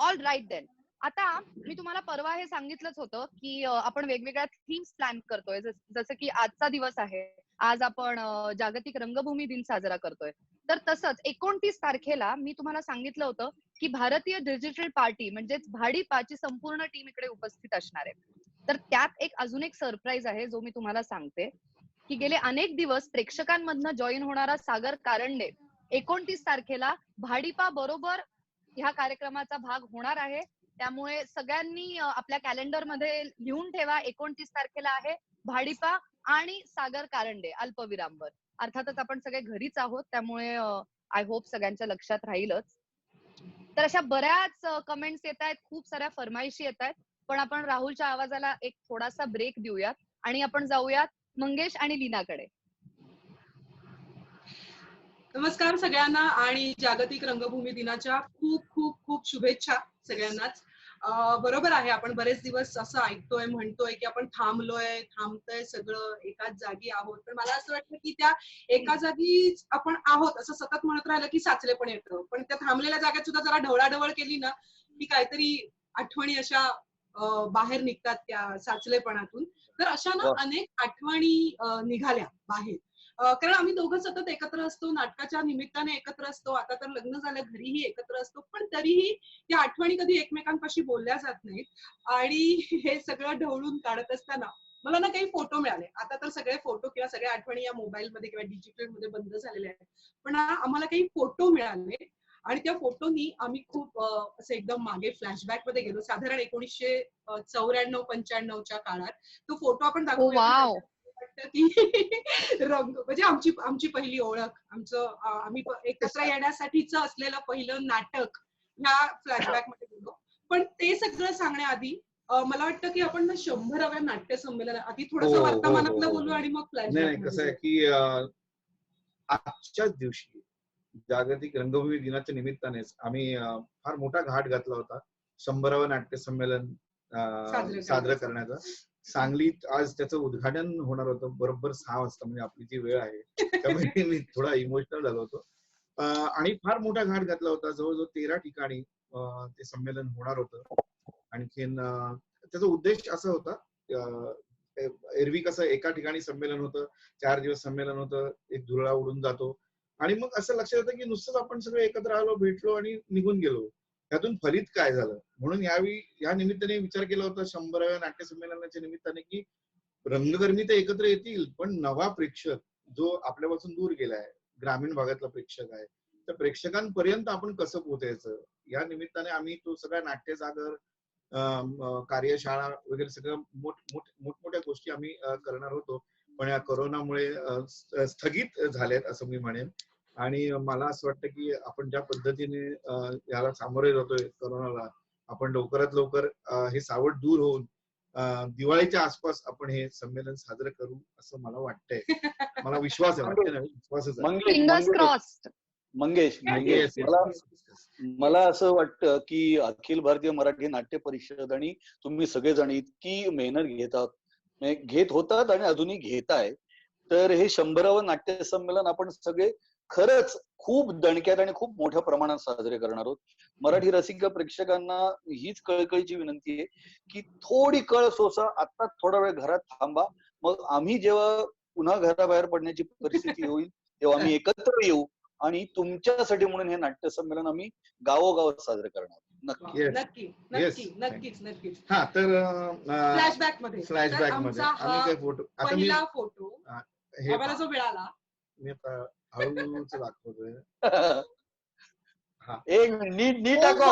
All right then. आता मी तुम्हाला परवा हे सांगितलंच होतं की आपण वेगवेगळ्या थीम्स प्लॅन करतोय, जसं की आजचा दिवस आहे, आज आपण जागतिक रंगभूमी दिन साजरा करतोय. तर तसंच 29 तारखेला मी तुम्हाला सांगितलं होतं की भारतीय डिजिटल पार्टी म्हणजेच भाडीपाची संपूर्ण टीम इकडे उपस्थित असणार आहे. तर त्यात अजून एक सरप्राईज आहे जो मी तुम्हाला सांगते की गेले अनेक दिवस प्रेक्षकांमधनं जॉईन होणारा सागर कारंडे 29 तारखेला भाडीपा बरोबर ह्या कार्यक्रमाचा भाग होणार आहे. त्यामुळे सगळ्यांनी आपल्या कॅलेंडर मध्ये लिहून ठेवा, 29 तारखेला आहे भाडीपा आणि सागर कारंडे अल्पविरामवर. अर्थातच आपण सगळे घरीच आहोत, त्यामुळे आय होप सगळ्यांच्या लक्षात राहीलच. तर अशा बऱ्याच कमेंट्स येत आहेत, खूप साऱ्या फरमाईशी येत आहेत, पण आपण राहुलच्या आवाजाला एक थोडासा ब्रेक देऊयात आणि आपण जाऊयात मंगेश आणि लीनाकडे. नमस्कार सगळ्यांना आणि जागतिक रंगभूमी दिनाच्या खूप खूप खूप शुभेच्छा सगळ्यांनाच. बरोबर आहे, आपण बरेच दिवस असं ऐकतोय, म्हणतोय की आपण थांबतोय सगळं, एकाच जागी आहोत. पण मला असं वाटतं की त्या एका जागी आपण आहोत असं सतत म्हणत राहिलं की साचले पण येतं. पण त्या थांबलेल्या जागेत सुद्धा जरा ढवळाढवळ केली ना की काहीतरी आठवणी अशा बाहेर निघतात त्या साचलेपणातून. तर अशा ना अनेक आठवणी निघाल्या बाहेर. कारण आम्ही दोघं सतत एकत्र असतो, नाटकाच्या निमित्ताने एकत्र असतो, आता तर लग्न झालं, घरीही एकत्र असतो, पण तरीही त्या आठवणी कधी एकमेकांपाशी बोलल्या जात नाहीत. आणि हे सगळं ढवळून काढत असताना मला ना काही फोटो मिळाले. आता तर सगळे फोटो किंवा सगळ्या आठवणी या मोबाईलमध्ये किंवा डिजिटल मध्ये बंद झालेल्या आहेत, पण आम्हाला काही फोटो मिळाले आणि त्या फोटोनी आम्ही खूप असं एकदम मागे फ्लॅशबॅक मध्ये गेलो, साधारण 1994-95च्या काळात. तो फोटो आपण दाखवूया की रंग म्हणजे आमची पहिली ओळख, आम्ही एकत्र येण्यासाठीच असलेलं पहिलं नाटक ह्या फ्लॅशबॅक मध्ये गेलो. पण ते सगळं सांगण्याआधी मला वाटतं की आपण 100व्या नाट्य संमेलन आधी थोडंसं वर्तमानातलं बोलू आणि मग फ्लॅशबॅक. कसं आहे की आजच्याच दिवशी जागतिक रंगभूमी दिनाच्या निमित्तानेच आम्ही फार मोठा घाट घातला होता 100वं नाट्य संमेलन साजरं करण्याचा. सांगलीत आज त्याचं उद्घाटन होणार होतं बरोबर 6 वाजता, म्हणजे आपली जी वेळ आहे त्यामुळे मी थोडा इमोशनल झालो होतो. आणि फार मोठा घाट घातला होता, जवळजवळ 13 ठिकाणी ते संमेलन होणार होतं. आणखीन त्याचा उद्देश असा होता, एरवी कसं एका ठिकाणी संमेलन होतं, 4 दिवस संमेलन होतं, एक धुरळा उडून जातो आणि मग असं लक्षात येतं की नुसतंच आपण सगळे एकत्र आलो, भेटलो आणि निघून गेलो, त्यातून फलित काय झालं. म्हणून यावेळी या निमित्ताने विचार केला होता 100व्या नाट्य संमेलनाच्या निमित्ताने की रंगकर्मी तर एकत्र येतील, पण नवा प्रेक्षक जो आपल्यापासून दूर गेलाय, ग्रामीण भागातला प्रेक्षक आहे, तर प्रेक्षकांपर्यंत आपण कसं पोहोचायचं, या निमित्ताने आम्ही तो सगळा नाट्यसागर, कार्यशाळा वगैरे सगळं मोठमोठ्या गोष्टी आम्ही करणार होतो, पण या कोरोनामुळे स्थगित झाल्यात असं मी म्हणेन. आणि मला असं वाटतं की आपण ज्या पद्धतीने याला सामोरे जातोय कोरोनाला, आपण लवकरात लवकर हे सावट दूर होऊन दिवाळीच्या आसपास आपण हे संमेलन साजरं करू असं मला वाटतंय. मला विश्वास आहे, वाटतं ना, विश्वासच आहे. मंगेश, मला असं वाटतं की अखिल भारतीय मराठी नाट्य परिषद आणि तुम्ही सगळेजण इतकी मेहनत घेत होतात आणि अजूनही घेताय, तर हे 100वं नाट्य संमेलन आपण सगळे खरंच खूप दणक्यात आणि खूप मोठ्या प्रमाणात साजरे करणार आहोत. मराठी रसिक प्रेक्षकांना हीच कळकळीची विनंती आहे की थोडी कळ सोसा, आता थोडा वेळ घरात थांबा, मग आम्ही जेव्हा पुन्हा घराबाहेर पडण्याची परिस्थिती होईल तेव्हा आम्ही एकत्र येऊ आणि तुमच्यासाठी म्हणून हे नाट्य संमेलन आम्ही गावोगावात साजरे करणार. नक्की नक्की नक्की नक्कीच नक्कीच. हा, तर फ्लॅशबॅक मध्ये आम्ही फोटो, पहिला फोटो आम्हाला जो मिळाला, मी आता हळूच दाखवतोय. एक नीट दाखव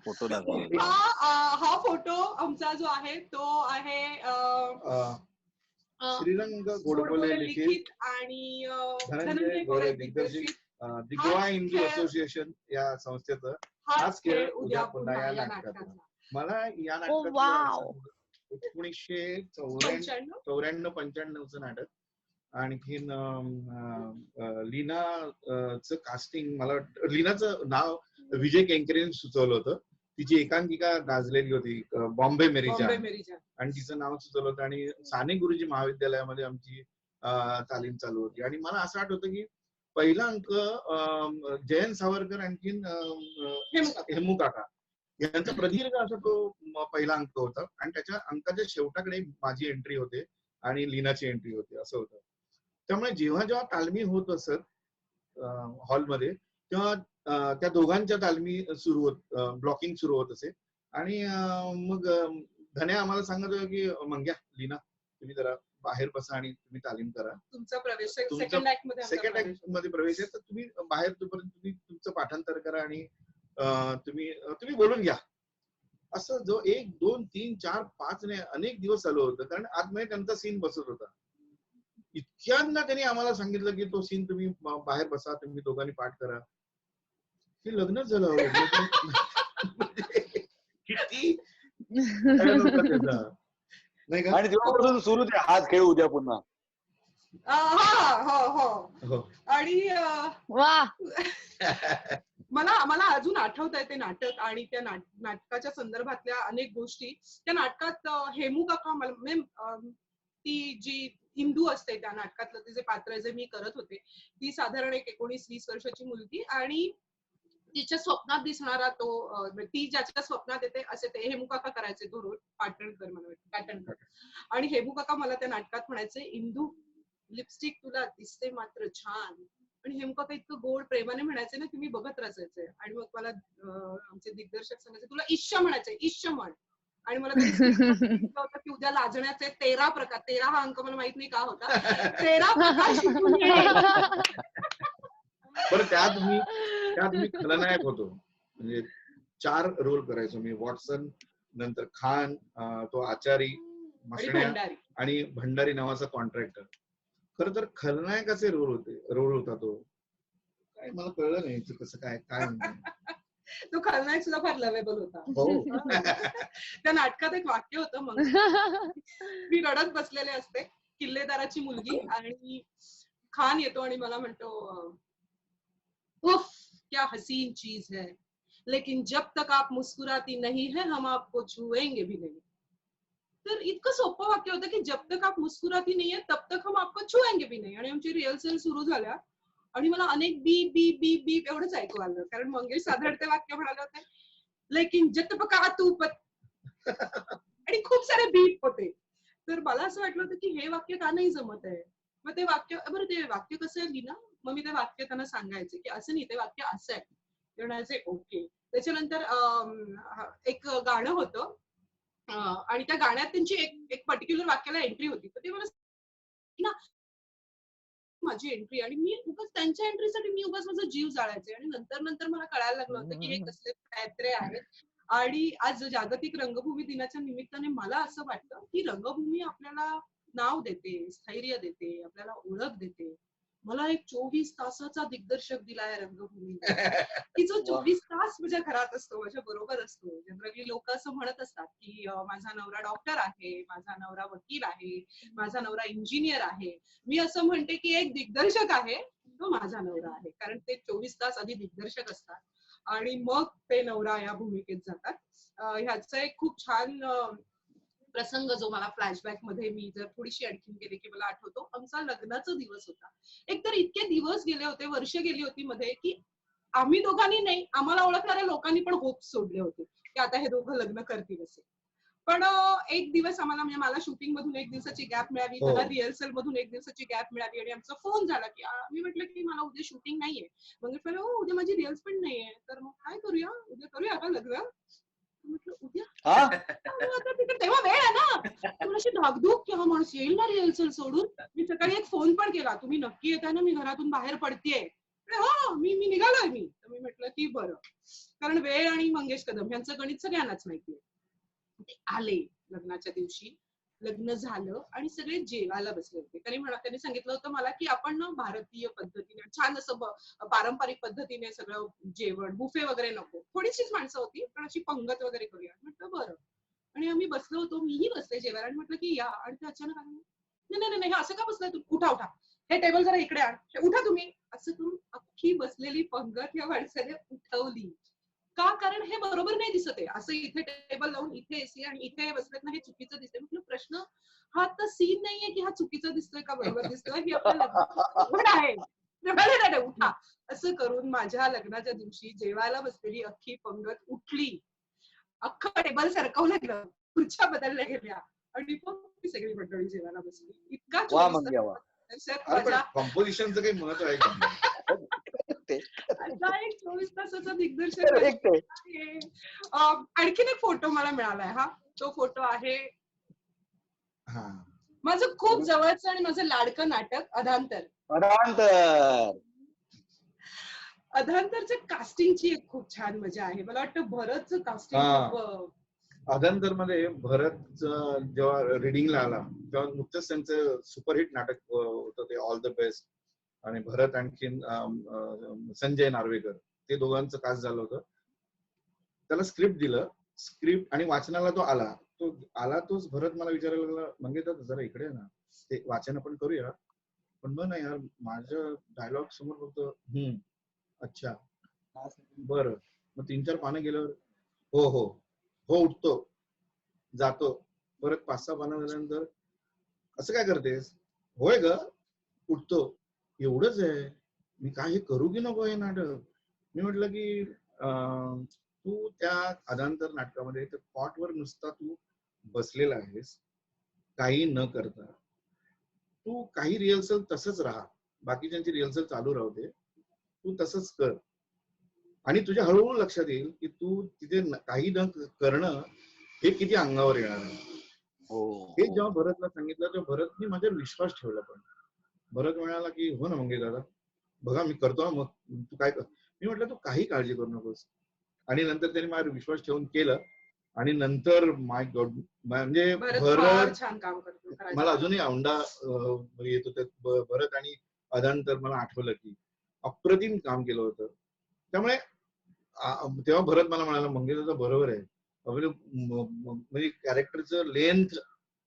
फोटो. हा फोटो आमचा जो आहे तो आहे श्रीरंग गोडबोले लिखित आणि धनंजय गोरे दिग्दर्शित दिग्वा हिंदू असोसिएशन या संस्थेचं हाच खेळ उद्या पुन्हा या नाटकाचा. मला या नाटकाचं 1994-95चं नाटक. आणखीन लीनाचं कास्टिंग, मला लीनाचं नाव विजय केंकरेने सुचवलं होतं. तिची एकांकिका गाजलेली होती बॉम्बे मेरी जान, आणि तिचं नाव सुचवलं होतं. आणि साने गुरुजी महाविद्यालयामध्ये आमची तालीम चालू होती. आणि मला असं आठवतं की पहिला अंक जयंत सावरकर आणखीन हेमू काका यांचा प्रदीर्घ असा तो पहिला अंक होता आणि त्याच्या अंकाच्या शेवटाकडे माझी एंट्री होते आणि लीनाची एंट्री होते असं होतं. त्यामुळे जेव्हा जेव्हा तालमी होत असत हॉलमध्ये तेव्हा त्या दोघांच्या तालमी सुरू होत, ब्लॉकिंग सुरू होत असे आणि मग धन्या आम्हाला सांगत होता की मंग्या लीना तुम्ही जरा बाहेर बसा आणि तुम्ही तालीम करा, तुमचा प्रवेश सेकंड ऍक्ट मध्ये प्रवेश आहे तर तुम्ही बाहेर तोपर्यंत तुम्ही तुमचं पाठांतर करा आणि तुम्ही बोलून घ्या. असं जो 1, 2, 3, 4, 5 ने अनेक दिवस चालू होतं कारण आतमध्ये त्यांचा सीन बसत होता. इतक्यांदा त्यांनी आम्हाला सांगितलं की तो सीन तुम्ही बाहेर बसा, तुम्ही दोघांनी पाठ करा. हे लग्नच झालं किती नाही का. आणि तेव्हापासून सुरू ते हाच खेळ उद्या पुन्हा. हो. आणि मला अजून आठवत आहे ते नाटक आणि त्या नाटकाच्या संदर्भातल्या अनेक गोष्टी. त्या नाटकात हेमू काका ती जी हिंदू असते त्या नाटकातलं ते जे पात्र जे मी करत होते ती साधारण एक 19-20 वर्षाची मुलगी आणि तिच्या स्वप्नात दिसणारा तो ती ज्याच्या स्वप्नात येते असे ते हेमू काका करायचे तो रोल पाटणकर मला वाटतं पाटणकर. आणि हेमू काका मला त्या नाटकात म्हणायचे इंदू लिपस्टिक तुला दिसते मात्र छान. आणि हेमू काका इतकं गोड प्रेमाने म्हणायचे ना की मी बघत राहायचे. आणि मग मला आमचे दिग्दर्शक सांगायचे तुला ईश्य म्हणायचे, ईश्य म्हण. आणि मला होतं की उद्या लाजण्याचे 13 प्रकार, 13 हा अंक मला माहित नाही का होता, 13 प्रकार शिकून बरं त्यात मी खलनायक होतो. म्हणजे 4 रोल करायचो मी. वॉटसन, नंतर खान, तो आचारी, मसण्या आणि भंडारी नावाचा कॉन्ट्रॅक्टर. खरं तर खलनायकाचे रोल होता तो. काय मला कळलं नाही कसं काय तो खलनायक सुद्धा फार लवेबल होता. त्या नाटकात एक वाक्य होतं मग मी रडत बसलेले असते, किल्लेदाराची मुलगी आणि खान येतो आणि मला म्हणतो उफ क्या हसीन चीज है लेकिन जब तक आप मुस्कुराती नहीं है हम आपको छुएंगे भी नहीं. तर इतकं सोपं वाक्य होतं की जब तक आप मुस्कुराती नहीं है तब तक हम आपको छुएंगे भी नहीं. आणि आमची रिहर्सल सुरू झाल्या आणि मला अनेक बी बी बी बी एवढंच ऐकू आलं कारण मंगेश साधारण ते वाक्य म्हणाले होते लेकिन जब तक तू आणि खूप सारे बीप होते. तर मला असं वाटलं होतं की हे वाक्य का नाही जमत आहे. मग ते वाक्य बरं ते वाक्य कसं आहे लीना. मग मी ते वाक्य त्यांना सांगायचे की असं नाही ते वाक्य असं आहे. ते म्हणायचे ओके. त्याच्यानंतर एक गाणं होतं आणि त्या गाण्यात त्यांची एक पर्टिक्युलर वाक्याला एंट्री होती. तर ते मला माझी एंट्री आणि मी उगाच त्यांच्या एंट्रीसाठी मी उगाच माझा जीव जाळायचे. आणि नंतर मला कळायला लागलं होतं की हे कसले पात्रे आहेत. आणि आज जागतिक रंगभूमी दिनाच्या निमित्ताने मला असं वाटतं की रंगभूमी आपल्याला नाव देते, स्थैर्य देते, आपल्याला ओळख देते. मला एक 24 तासाचा दिग्दर्शक दिलाय रंगभूमीने की जो 24 तास माझ्या घरात असतो, माझ्या बरोबर असतो. जनरली लोक असं म्हणत असतात की माझा नवरा डॉक्टर आहे, माझा नवरा वकील आहे, माझा नवरा इंजिनियर आहे. मी असं म्हणते की एक दिग्दर्शक आहे तो माझा नवरा आहे. कारण ते 24 तास आधी दिग्दर्शक असतात आणि मग ते नवरा या भूमिकेत जातात. ह्याचं एक खूप छान प्रसंग जो मला फ्लॅशबॅक मध्ये मी जर थोडीशी आणखीन गेले की मला आठवतो आमचा लग्नाचा दिवस होता. एकतर इतके दिवस गेले होते, वर्ष गेली होती मध्ये की आम्ही दोघांनी नाही आम्हाला ओळखणाऱ्या लोकांनी पण होप सोडले होते की आता हे दोघं लग्न करतील असे. पण एक दिवस आम्हाला म्हणजे मला शूटिंग मधून 1 दिवसाची गॅप मिळाली, त्याला रिहर्सल मधून 1 दिवसाची गॅप मिळाली आणि आमचा फोन झाला की मी म्हटलं की मला उद्या शूटिंग नाहीये. मग उद्या माझी रिहर्सल पण नाहीये तर मग काय करूया, उद्या करूया का लग्न. म्हटलं उद्या तेव्हा वेळ आहे ना. अशी धाकधूक की हा माणूस येईल ना रिहर्सल सोडून. मी सकाळी एक फोन पण केला तुम्ही नक्की येताय ना मी घरातून बाहेर पडतेय. हो मी निघालोय मी. तर मी म्हटलं की बरं कारण वेळ आणि मंगेश कदम यांचं गणित सगळ्यांनाच माहितीये. ते आले लग्नाच्या दिवशी, लग्न झालं आणि सगळे जेवायला बसले होते. त्यांनी सांगितलं होतं मला की आपण ना भारतीय पद्धतीने छान असं पारंपरिक पद्धतीने सगळं जेवण बुफे वगैरे नको, थोडीशीच माणसं होती पण अशी पंगत वगैरे करूया. म्हटलं बरं. आणि आम्ही बसलो होतो, मीही बसले जेवायला आणि म्हटलं की या. आणि ते अचानक आले नाही असं का बसलाय तू, उठा हे टेबल जरा इकडे आण, उठा तुम्ही. असं करून अख्खी बसलेली पंगत या माणसाने उठवली. का कारण हे बरोबर नाही दिसत आहे. असं इथे टेबल लावून इथे एसी आणि इथे बसलेत ना हे चुकीचं दिसतंय. म्हटलं प्रश्न हा तर सीन नाहीये की हा चुकीचा दिसतोय का बरोबर दिसतोय. ही आपल्याला आहे नाही उठा असं करून माझ्या लग्नाच्या दिवशी जेवायला बसलेली अख्खी पंगत उठली, अख्खं टेबल सरकवलं गेलं, खुर्च्या बदलल्या गेल्या आणि मग ती सगळी मंडळी जेवायला बसली. इतका कॉम्पोजिशनचं काही महत्व आहे का? एक 24 तासाचं दिग्दर्शन. आणखीन एक फोटो मला मिळालाय. हा तो फोटो आहे माझं खूप जवळचं आणि माझं लाडकं नाटक अधांतर. अधांतरच्या कास्टिंगची एक खूप छान मजा आहे. मला वाटतं भरतचं कास्टिंग अधांतर मध्ये भरत जेव्हा रिडिंगला आला तेव्हा नुकतंच त्यांचं सुपरहिट नाटक होतं ते ऑल द बेस्ट, आणि भरत आणखीन संजय नार्वेकर ते दोघांचं कास्ट झालं होतं. त्याला स्क्रिप्ट दिलं, स्क्रिप्ट आणि वाचनाला तो आला तोच भरत मला विचारायला लागला, मंगेश जरा इकडे ना, ते वाचन आपण करूया. पण मग नाही यार, माझ्या डायलॉग समोर फक्त अच्छा बरं. मग 3-4 पानं गेल्यावर हो हो हो उठतो जातो. परत 5-6 पानं झाल्यानंतर असं काय करतेस, होय ग उठतो, एवढंच आहे, मी काय हे करू की नको हे नाटक. मी म्हटलं की तू त्या अधांतर नाटकामध्ये त्या कॉटवर नुसता तू बसलेला आहेस काही न करता. तू काही रिहर्सल तसंच राहा, बाकीच्यांची रिहर्सल चालू राहू दे, तू तसंच कर आणि तुझ्या हळूहळू लक्षात येईल की तू तिथे काही न करणं हे किती अंगावर येणार आहे. हे जेव्हा भरतला सांगितलं तेव्हा भरतने माझ्यावर विश्वास ठेवला. पण भरत म्हणाला की हो ना मंगे दादा, बघा मी करतो ना, मग तू काय कर. मी म्हटलं तू काही काळजी करू नकोस. आणि नंतर त्याने माझ्यावर विश्वास ठेवून केलं आणि नंतर माय गॉड म्हणजे भरत छान काम करतो. मला अजूनही औंढा येत होतं भरत आणि अधांतर मला आठवलं की अप्रतिम काम केलं होतं. त्यामुळे तेव्हा भरत मला म्हणाला मंगे दादा बरोबर आहे, म्हणजे कॅरेक्टरचं लेंथ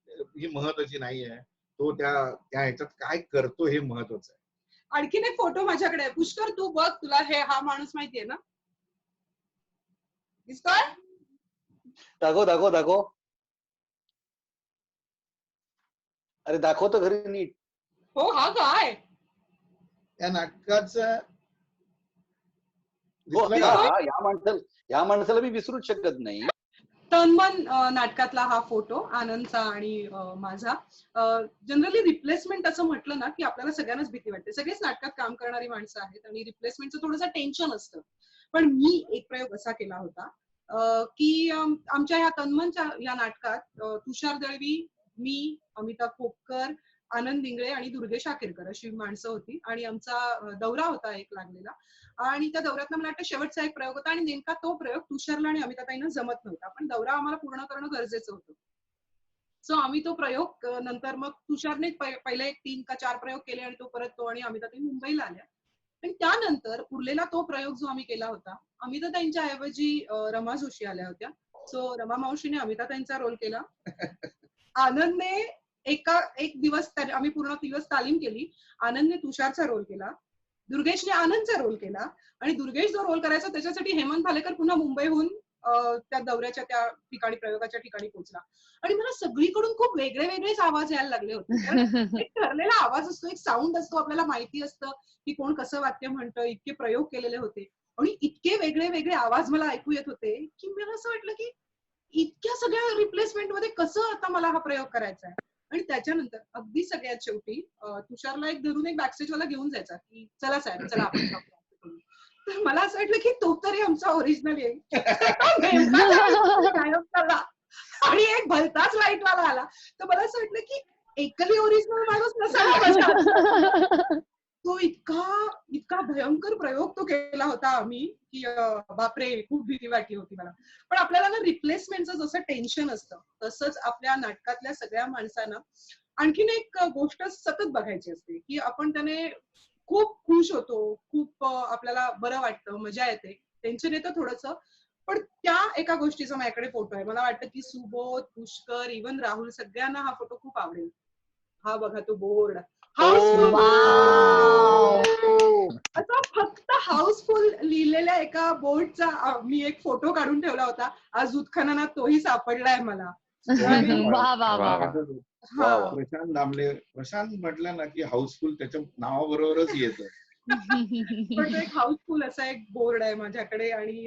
ही महत्वाची नाही आहे, तो त्या ह्याच्यात काय करतो हे महत्वाचं आहे. आणखीन एक फोटो माझ्याकडे आहे. पुष्कर तू बघ, तुला हा माणूस माहितीये ना? दिसतोय? दाखव. अरे दाखव तर घरी नीट. हो हा काय या नाटकाचं या माणसाला मी विसरूच शकत नाही. तनमन नाटकातला हा फोटो आनंदचा आणि माझा. जनरली रिप्लेसमेंट असं म्हटलं ना की आपल्याला सगळ्यांनाच भीती वाटते. सगळेच नाटकात काम करणारी माणसं आहेत आणि रिप्लेसमेंटचं थोडंसं टेन्शन असतं. पण मी एक प्रयोग असा केला होता की आमच्या या तन्मनच्या या नाटकात तुषार दळवी, मी, अमिता खोपकर, आनंद इंगळे आणि दुर्गेश आकेरकर अशी माणसं होती. आणि आमचा दौरा होता एक लागलेला. आणि त्या दौऱ्यातनं मला वाटतं शेवटचा एक प्रयोग होता आणि नेमका तो प्रयोग तुषारला आणि अमिताताईंना जमत नव्हता. पण दौरा आम्हाला पूर्ण करणं गरजेचं होतं. सो आम्ही तो प्रयोग नंतर मग तुषारने पहिले 3 का 4 प्रयोग केले आणि तो आणि अमिताताई मुंबईला आल्या. आणि त्यानंतर उरलेला तो प्रयोग जो आम्ही केला होता, अमिताताईंच्या ऐवजी रमा जोशी आल्या होत्या. सो रमा मावशीने अमिताताईंचा रोल केला. आनंदने एक दिवस आम्ही पूर्ण दिवस तालीम केली. आनंदने तुषारचा रोल केला, दुर्गेशने आनंदचा रोल केला आणि दुर्गेश जो रोल करायचा त्याच्यासाठी हेमंत भालेकर पुन्हा मुंबईहून त्या दौऱ्याच्या त्या ठिकाणी प्रयोगाच्या ठिकाणी पोहोचला. आणि मला सगळीकडून खूप वेगळेच आवाज यायला लागले होते. कारण एक ठरलेला आवाज असतो, एक साऊंड असतो, आपल्याला माहिती असतं की कोण कसं वाक्य म्हणतं. इतके प्रयोग केलेले होते आणि इतके वेगळे आवाज मला ऐकू येत होते की मला असं वाटलं की इतक्या सगळ्या रिप्लेसमेंट मध्ये कसं आता मला हा प्रयोग करायचा आहे. आणि त्याच्यानंतर अगदी सगळ्यात शेवटी तुषारला धरून एक बॅकस्टेज वाला घेऊन जायचा की चला साहेब चला आपण तर मला असं वाटलं की तो तरी आमचा ओरिजिनल येईल. आणि एक भलताच लाईट वाला आला तर मला असं वाटलं की एकही ओरिजिनल माणूस नसावा. तो इतका भयंकर प्रयोग तो केला होता आम्ही की बापरे, खूप भीती वाटली होती मला. पण आपल्याला ना रिप्लेसमेंटचं जसं टेन्शन असतं तसंच आपल्या नाटकातल्या सगळ्या माणसांना आणखीन एक गोष्ट सतत बघायची असते की आपण त्याने खूप खुश होतो, खूप आपल्याला बरं वाटतं, मजा येते, टेन्शन येतं थोडंसं. पण त्या एका गोष्टीचा माझ्याकडे फोटो आहे. मला वाटतं की सुबोध, पुष्कर, इव्हन राहुल सगळ्यांना हा फोटो खूप आवडेल. हा बघा तो बोर्ड असा फक्त हाऊसफुल लिहिलेल्या एका बोर्डचा मी एक फोटो काढून ठेवला होता. आज उत्खननात तोही सापडलाय मला. प्रशांत दामले, प्रशांत म्हटलं ना की हाऊसफुल त्याच्या नावाबरोबरच येतं. पण तो एक हाऊसफुल असा एक बोर्ड आहे माझ्याकडे आणि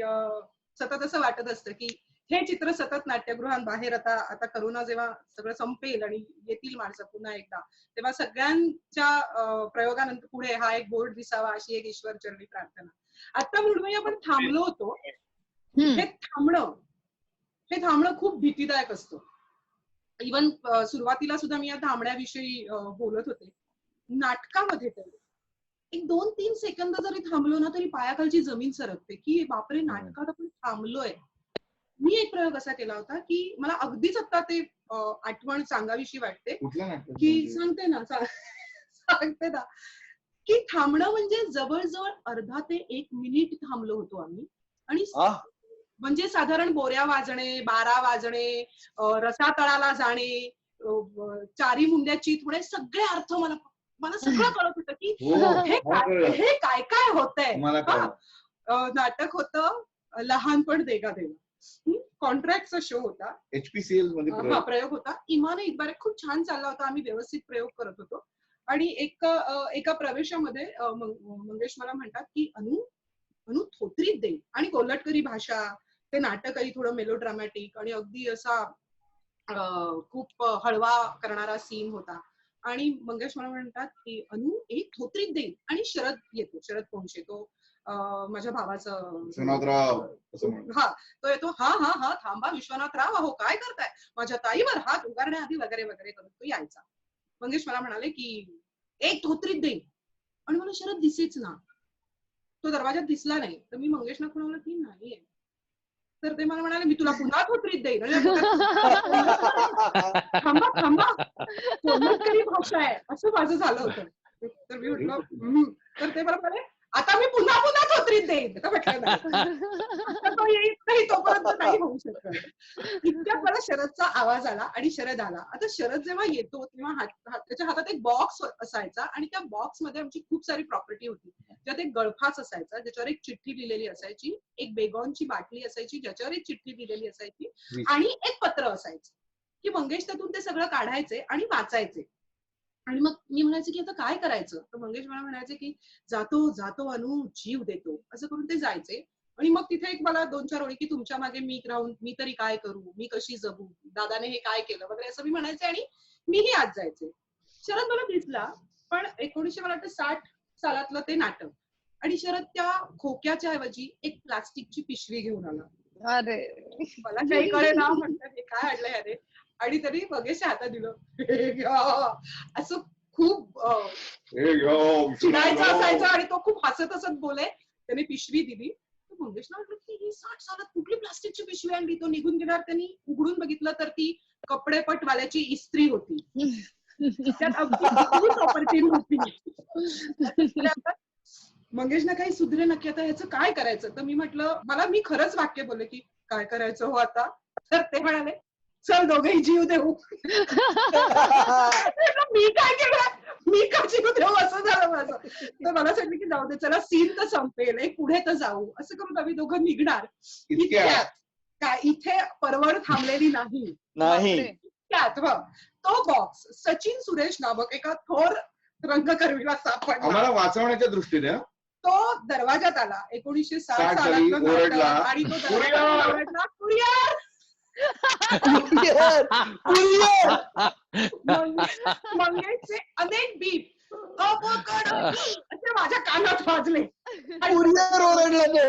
सतत असं वाटत असतं की हे चित्र सतत नाट्यगृहात बाहेर आता आता करोना जेव्हा सगळं संपेल आणि येतील माणसं पुन्हा एकदा, तेव्हा सगळ्यांच्या प्रयोगानंतर पुढे हा एक बोर्ड दिसावा अशी एक ईश्वरचरणी प्रार्थना. आता मृण्मयी आपण थांबलो होतो. हे थांबणं खूप भीतीदायक असतं. इव्हन सुरुवातीला सुद्धा मी या थांबण्याविषयी बोलत होते. नाटकामध्ये तर एक 2-3 सेकंद जरी थांबलो ना तरी पायाखालची जमीन सरकते की बापरे, नाटकात आपण थांबलोय. मी एक प्रयोग असा केला होता की मला अगदीच आता ते आठवण सांगावीशी वाटते की सांगते ना की थांबणं म्हणजे जवळजवळ अर्धा ते 1 मिनिट थांबलो होतो आम्ही. आणि म्हणजे साधारण बोऱ्या वाजणे, बारा वाजणे, रसातळाला जाणे, चारी मुंड्या चित होणे, सगळे अर्थ मला सगळं कळत होतं की हे काय काय होतंय. नाटक होतं लहानपण देगा देवा, कॉन्ट्रॅक्टचा शो होता, HPCL मध्ये प्रयोग होता. इमाने इतबारे खूप छान चालला होता, आम्ही व्यवस्थित प्रयोग करत होतो. आणि एका प्रवेशामध्ये मंगेश मला म्हणतात की अनु थोत्रीत दे, आणि कोल्हटकरी भाषा, ते नाटकही थोडं मेलोड्रामॅटिक आणि अगदी असा खूप हळवा करणारा सीन होता. आणि मंगेश मला म्हणतात की अनु एक थोत्रीत दे, आणि शरद येतो, शरद पोंक्षे, तो माझ्या भावाचं तो येतो. हा थांबा विश्वनाथराव, अहो काय करताय, माझ्या ताईवर हात उगारण्याआधी वगैरे वगैरे करून तो यायचा. मंगेश मला म्हणाले की एक थोत्रीत दे, आणि मला शरद दिसेच ना, तो दरवाजात दिसला नाही. तर मी मंगेशना म्हणाले की नाहीये. तर ते मला म्हणाले मी तुला पुन्हा थोत्रीत देईन. थांबा कोल्हटकरी भाषा आहे, असं माझं झालं होतं. तर मी म्हटलं तर ते मला म्हणाले आता मी पुन्हा थोत्रीत देईन. तो येईल नाही तोपर्यंत नाही होऊ शकत. इतक्यात मला शरदचा आवाज आला आणि शरद आला. आता शरद जेव्हा येतो तेव्हा त्याच्या हातात एक बॉक्स असायचा, आणि त्या बॉक्स मध्ये आमची खूप सारी प्रॉपर्टी होती. त्यात एक गळफास असायचा ज्याच्यावर एक चिठ्ठी लिहिलेली असायची, एक बेगॉनची बाटली असायची ज्याच्यावर एक चिठ्ठी लिहिलेली असायची, आणि एक पत्र असायचं की मंगेश त्यातून ते सगळं काढायचे आणि वाचायचे. आणि मग मी म्हणायचे की आता काय करायचं. तर मंगेश मला म्हणायचे की जातो जातो अनु जीव देतो, असं करून ते जायचे. आणि मग तिथे एक मला 2-4 ओळी की तुमच्या मागे मी राहून मी तरी काय करू, मी कशी जगू, दादाने हे काय केलं वगैरे असं मी म्हणायचे, आणि मीही आज जायचे. शरद मला दिसला, पण 1960 सालातलं ते नाटक, आणि शरद त्या खोक्याच्या ऐवजी एक प्लास्टिकची पिशवी घेऊन आला. अरे मला काही कळे ना, म्हटलं हे काय आणलंय अरे. आणि तरी मंगेशच्या हातात दिलं. असं खूप चिडायचं असायचं, आणि तो खूप हसत हसत बोले. त्याने पिशवी दिली. मंगेशला वाटलं की ही 60 सालात कुठली प्लास्टिकची पिशवी आणली. तो निघून गेल्यावर त्यांनी उघडून बघितलं तर ती कपडेपटवाल्याची इस्त्री होती. त्यात अगदी प्रॉपर्टी होती. मंगेशना काही सुधरे नक्की, आता ह्याचं काय करायचं. तर मी म्हटलं, मी खरंच वाक्य बोलले की काय करायचं हो आता. तर ते म्हणाले चल दोघेही जीव देऊ. मी काय केलं, मी का जीव देऊ, असं झालं माझं. तर मला सांगितलं की जाऊ दे, चला सीन तर संपेल, एक पुढे तर जाऊ, असं करून आम्ही दोघं निघणार. काय इथे परवड थांबलेली नाही. त्यात तो बॉक्स सचिन सुरेश नामक एका थोर रंगकर्मीला सापडला. आम्हाला वाचवण्याच्या दृष्टीने तो दरवाजात आला 1960 सालातला, आणि तो दरवाजा कुरिअर मंगेशचे अनेक बीप असे माझ्या कानात वाजले. सचिनवर ओरडले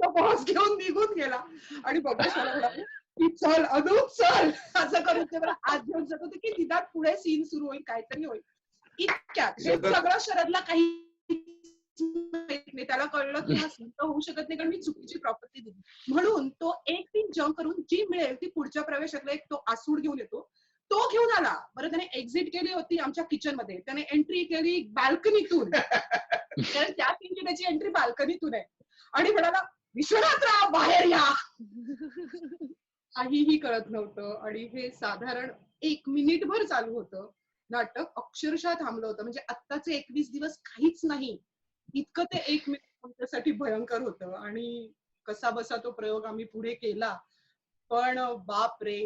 बॉस घेऊन निघून गेला. आणि मंगेश मला म्हणाले की चल अनु चल, असं करून ते मला हात घेऊन जात होते की तिथं पुढे सीन सुरू होईल, काहीतरी होईल. इतक्यात हे सगळं शरदला काही नाही, त्याला कळलं की हा सीन तर होऊ शकत नाही कारण मी चुकीची प्रॉपर्टी दिली. म्हणून तो एक सीन जम्प करून जी मिळेल ती पुढच्या प्रवेशातला एक तो आसूड घेऊन येतो, तो घेऊन आला. बरं, त्याने एक्झिट केली होती आमच्या किचन मध्ये, त्याने एंट्री केली बाल्कनीतून, कारण त्या सीनची त्याची एंट्री बाल्कनीतून आहे. आणि म्हणाला विश्वनाथराव बाहेर या. काहीही कळत नव्हतं. आणि हे साधारण 1 मिनिटभर चालू होतं. नाटक अक्षरशः थांबलं होतं. म्हणजे आत्ताचे 21 दिवस काहीच नाही, इतकं ते 1 मिनिट आमच्यासाठी भयंकर होतं. आणि कसा बसा तो प्रयोग आम्ही पुढे केला. पण बाप रे,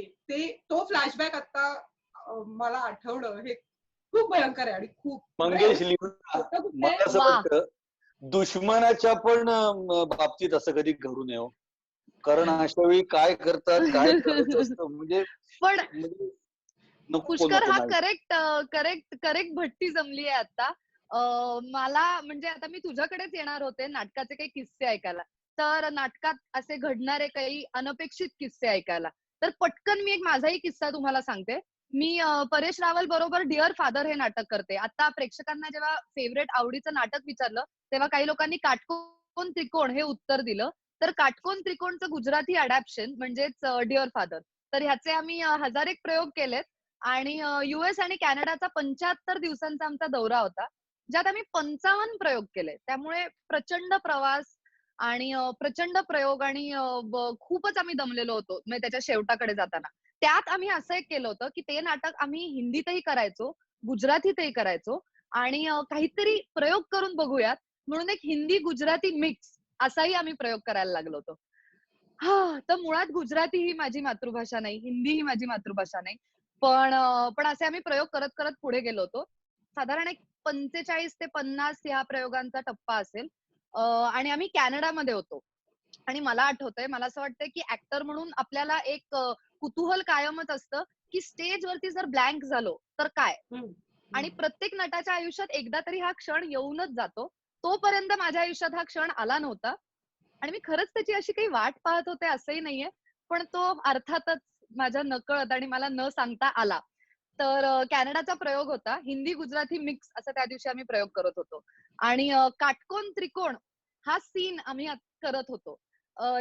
तो फ्लॅशबॅक आता मला आठवणं हे खूप भयंकर आहे आणि खूप मंगेश लिमला मला असं वा. वाटतं दुश्मनाच्या पण बाबतीत असं कधी घडू नये हो. कारण अशा वेळी काय करतात काय करायचं असतं म्हणजे पण नको पुष्कर नको हा नाही. करेक्ट भट्टी जमली आहे आता. मला म्हणजे आता मी तुझ्याकडेच येणार होते नाटकाचे काही किस्से ऐकायला. तर नाटकात असे घडणारे काही अनपेक्षित किस्से ऐकायला. तर पटकन मी एक माझाही किस्सा तुम्हाला सांगते. मी परेश रावल बरोबर डिअर फादर हे नाटक करते. आता प्रेक्षकांना जेव्हा फेवरेट आवडीचं नाटक विचारलं, तेव्हा काही लोकांनी काटकोन त्रिकोण हे उत्तर दिलं. तर काटकोन त्रिकोणचं गुजराती अडॅप्शन म्हणजेच डिअर फादर. तर ह्याचे आम्ही 1000 एक प्रयोग केलेत. आणि US आणि कॅनडाचा 75 दिवसांचा आमचा दौरा होता. ज्यात आम्ही 55 प्रयोग केले. त्यामुळे प्रचंड प्रवास आणि प्रचंड प्रयोग आणि खूपच आम्ही दमलेलो होतो. म्हणजे त्याच्या शेवटाकडे जाताना. त्यात आम्ही असं एक केलं होतं, की ते नाटक आम्ही हिंदीतही करायचो, गुजरातीतही करायचो आणि काहीतरी प्रयोग करून बघूयात म्हणून एक हिंदी गुजराती मिक्स असाही आम्ही प्रयोग करायला लागलो होतो. तर मुळात गुजराती ही माझी मातृभाषा नाही, हिंदी ही माझी मातृभाषा नाही. पण असे आम्ही प्रयोग करत करत पुढे गेलो होतो. साधारण एक 45 ते 50 या प्रयोगांचा टप्पा असेल. आणि आम्ही कॅनडामध्ये होतो. आणि मला आठवतंय, मला असं वाटतंय, की ऍक्टर म्हणून आपल्याला एक कुतूहल कायमच असतं, की स्टेजवरती जर ब्लँक झालो तर काय? आणि प्रत्येक नटाच्या आयुष्यात एकदा तरी हा क्षण येऊनच जातो. तोपर्यंत माझ्या आयुष्यात हा क्षण आला नव्हता. आणि मी खरंच त्याची अशी काही वाट पाहत होते असंही नाहीये. पण तो अर्थातच माझ्या नकळत आणि मला न सांगता आला. तर कॅनडाचा प्रयोग होता. हिंदी गुजराती मिक्स असा त्या दिवशी आम्ही प्रयोग करत होतो. आणि काटकोन त्रिकोण हा सीन आम्ही करत होतो.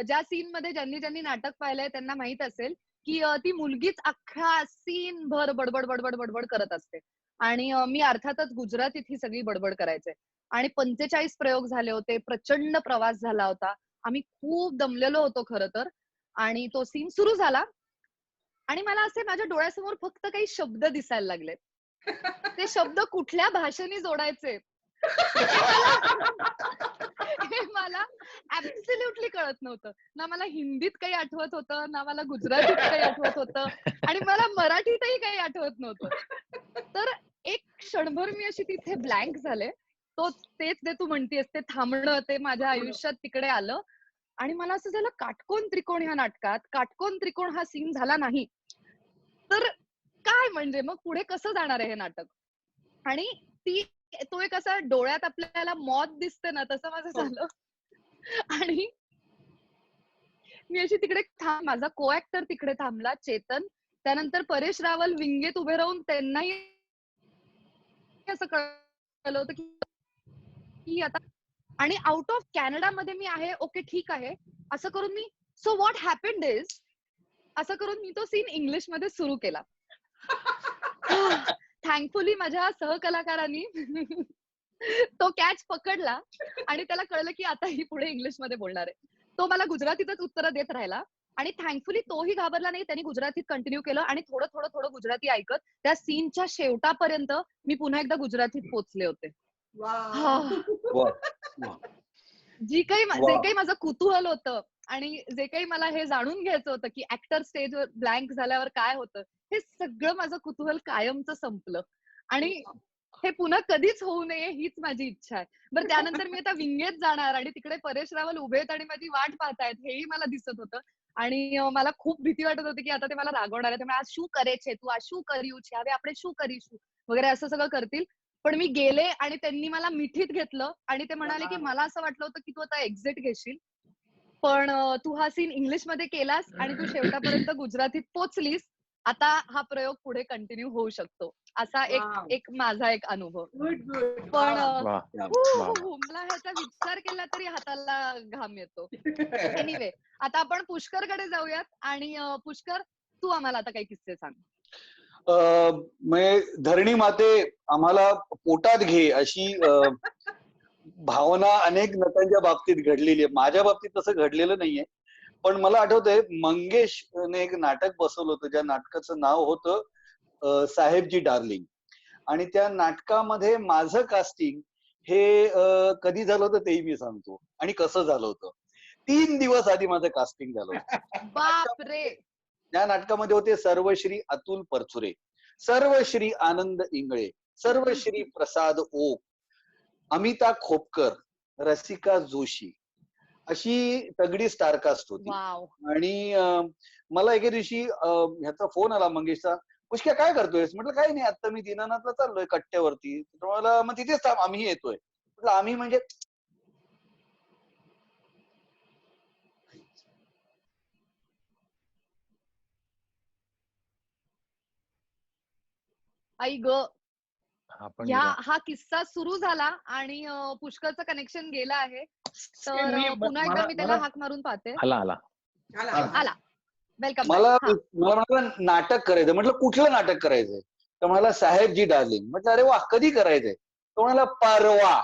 ज्या सीन मध्ये ज्यांनी ज्यांनी नाटक पाहिलंय त्यांना माहित असेल, की ती मुलगीच अख्खा सीन भर बडबड बडबड बडबड करत असते. आणि मी अर्थातच गुजरातीत ही सगळी बडबड करायचे. आणि 45 प्रयोग झाले होते. प्रचंड प्रवास झाला होता. आम्ही खूप दमलेलो होतो खरं तर. आणि तो सीन सुरू झाला. आणि मला असे माझ्या डोळ्यासमोर फक्त काही शब्द दिसायला लागले. ते शब्द कुठल्या भाषेने जोडायचे हे मला हे मला ऍब्सोल्युटली कळत नव्हतं. ना मला हिंदीत काही आठवत होतं, ना मला गुजरातीत काही आठवत होतं आणि मला मराठीतही काही आठवत नव्हतं. तर एक क्षणभर मी अशी तिथे ब्लँक झाले. तेच जे तू म्हणतेस ते थांबणं ते माझ्या आयुष्यात तिकडे आलं. आणि मला असं झालं काटकोन त्रिकोण ह्या नाटकात काटकोन त्रिकोण हा सीन झाला नाही. तर काय म्हणजे मग पुढे कसं जाणार आहे हे नाटक? आणि तो एक असा डोळ्यात आपल्याला मॉत दिसते ना तसं माझं झालं. आणि मी अशी तिकडे माझा को ऍक्टर तिकडे थांबला चेतन. त्यानंतर परेश रावल विंगेत उभे राहून त्यांनाही असं कळलं होतं की आता आणि आउट ऑफ कॅनडामध्ये मी आहे. ओके ठीक आहे. असं करून मी सो व्हॉट हॅपेंड इज असं करून मी तो सीन इंग्लिशमध्ये सुरू केला. थँकफुली माझ्या सहकलाकारांनी तो कॅच पकडला आणि त्याला कळलं की आता ही पुढे इंग्लिशमध्ये बोलणार आहे. तो मला गुजरातीतच उत्तर देत राहिला आणि थँकफुली तोही घाबरला नाही. त्यांनी गुजरातीत कंटिन्यू केलं आणि थोडं थोडं थोडं गुजराती ऐकत त्या सीनच्या शेवटापर्यंत मी पुन्हा एकदा गुजरातीत पोहोचले होते. जे काही माझं कुतूहल होतं आणि जे काही मला हे जाणून घ्यायचं होतं की ऍक्टर स्टेजवर ब्लँक झाल्यावर काय होतं, हे सगळं माझं कुतूहल कायमचं संपलं. आणि हे पुन्हा कधीच होऊ नये हीच माझी इच्छा आहे. बरं त्यानंतर मी आता विंगेत जाणार आणि तिकडे परेश रावल उभे आहेत आणि माझी वाट पाहतायत हेही मला दिसत होतं. आणि मला खूप भीती वाटत होती की आता ते मला रागवणार आहे. त्यामुळे आज शू करे छे तू, आज शू कर्યું છે, હવે આપણે શું કરીશું वगैरे असं सगळं करतील. पण मी गेले आणि त्यांनी मला मिठीत घेतलं आणि ते म्हणाले की मला असं वाटलं होतं की तू आता एक्झिट घेशील. पण तू हा सीन इंग्लिशमध्ये केलास आणि तू शेवटापर्यंत गुजरातीत पोचलीस. आता हा प्रयोग पुढे कंटिन्यू होऊ शकतो. असा एक माझा एक अनुभव. पण मला ह्याचा विचार केला तरी हाताला घाम येतो. एनिवे आता आपण पुष्करकडे जाऊयात आणि पुष्कर तू आम्हाला आता काही किस्से सांग. म्हणजे धरणी माते आम्हाला पोटात घे अशी भावना अनेक नटांच्या बाबतीत घडलेली आहे. माझ्या बाबतीत तसं घडलेलं नाहीये. पण मला आठवतंय मंगेशने एक नाटक बसवलं होतं ज्या नाटकाचं नाव होतं साहेबजी डार्लिंग. आणि त्या नाटकामध्ये माझं कास्टिंग हे कधी झालं होतं तेही मी सांगतो आणि कसं झालं होतं. 3 दिवस आधी माझं कास्टिंग झालं होतं. बापरे. त्या नाटकामध्ये होते सर्वश्री अतुल परचुरे. सर्व श्री आनंद इंगळे, सर्व श्री प्रसाद ओक, अमिता खोपकर, रसिका जोशी, अशी तगडी स्टारकास्ट होती. वाव. आणि मला एके दिवशी ह्याचा फोन आला मंगेशचा, पुष्क्या काय करतोयस? म्हटलं काही नाही, आता मी दीनानाथला चाललोय कट्ट्यावरती. मला मग तिथेच थांब, आम्ही येतोय. म्हटलं आम्ही म्हणजे आई ग. हा किस्सा सुरू झाला आणि पुष्कळचं कनेक्शन गेलं आहे. तर पुन्हा एकदा मी त्याला हाक मारून पाहते. आला. वेलकम. मला नाटक करायचं. म्हटलं कुठलं नाटक करायचंय? तर म्हणाला साहेबजी डार्लिंग. म्हटलं अरे वा, कधी करायचंय? तो म्हणाला परवा.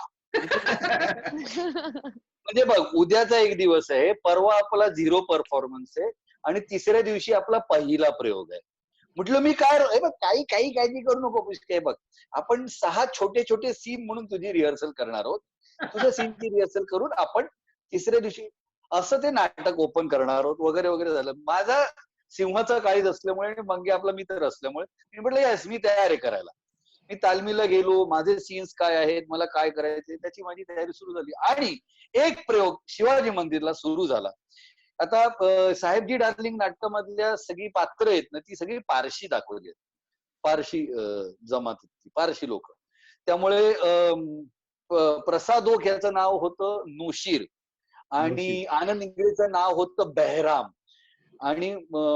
म्हणजे बघ, उद्याचा एक दिवस आहे, परवा आपला 0 परफॉर्मन्स आहे आणि तिसऱ्या दिवशी आपला पहिला प्रयोग आहे. म्हटलं मी काय बघ, काही काळजी करू नको पुष्कळ. बघ, आपण 6 छोटे छोटे सीन म्हणून तुझी रिहर्सल करणार आहोत. तुझ्या सीनची रिहर्सल करून आपण तिसऱ्या दिवशी असं ते नाटक ओपन करणार आहोत वगैरे वगैरे झालं. माझा सिंहाचा काळीज असल्यामुळे आणि मंगे आपला मित्र असल्यामुळे मी म्हटलं यस, मी तयार आहे करायला. मी तालमीला गेलो, माझे सीन्स काय आहेत, मला काय करायचे, त्याची माझी तयारी सुरू झाली. आणि एक प्रयोग शिवाजी मंदिरला सुरू झाला. आता साहेबजी डार्लिंग नाटकामधल्या सगळी पात्र आहेत ना, ती सगळी पारशी दाखवली आहेत. पारशी जमात, पारशी लोक. त्यामुळे प्रसाद ओक याचं नाव होतं नोशीर आणि आनंद इंगळेचं नाव होतं बेहराम आणि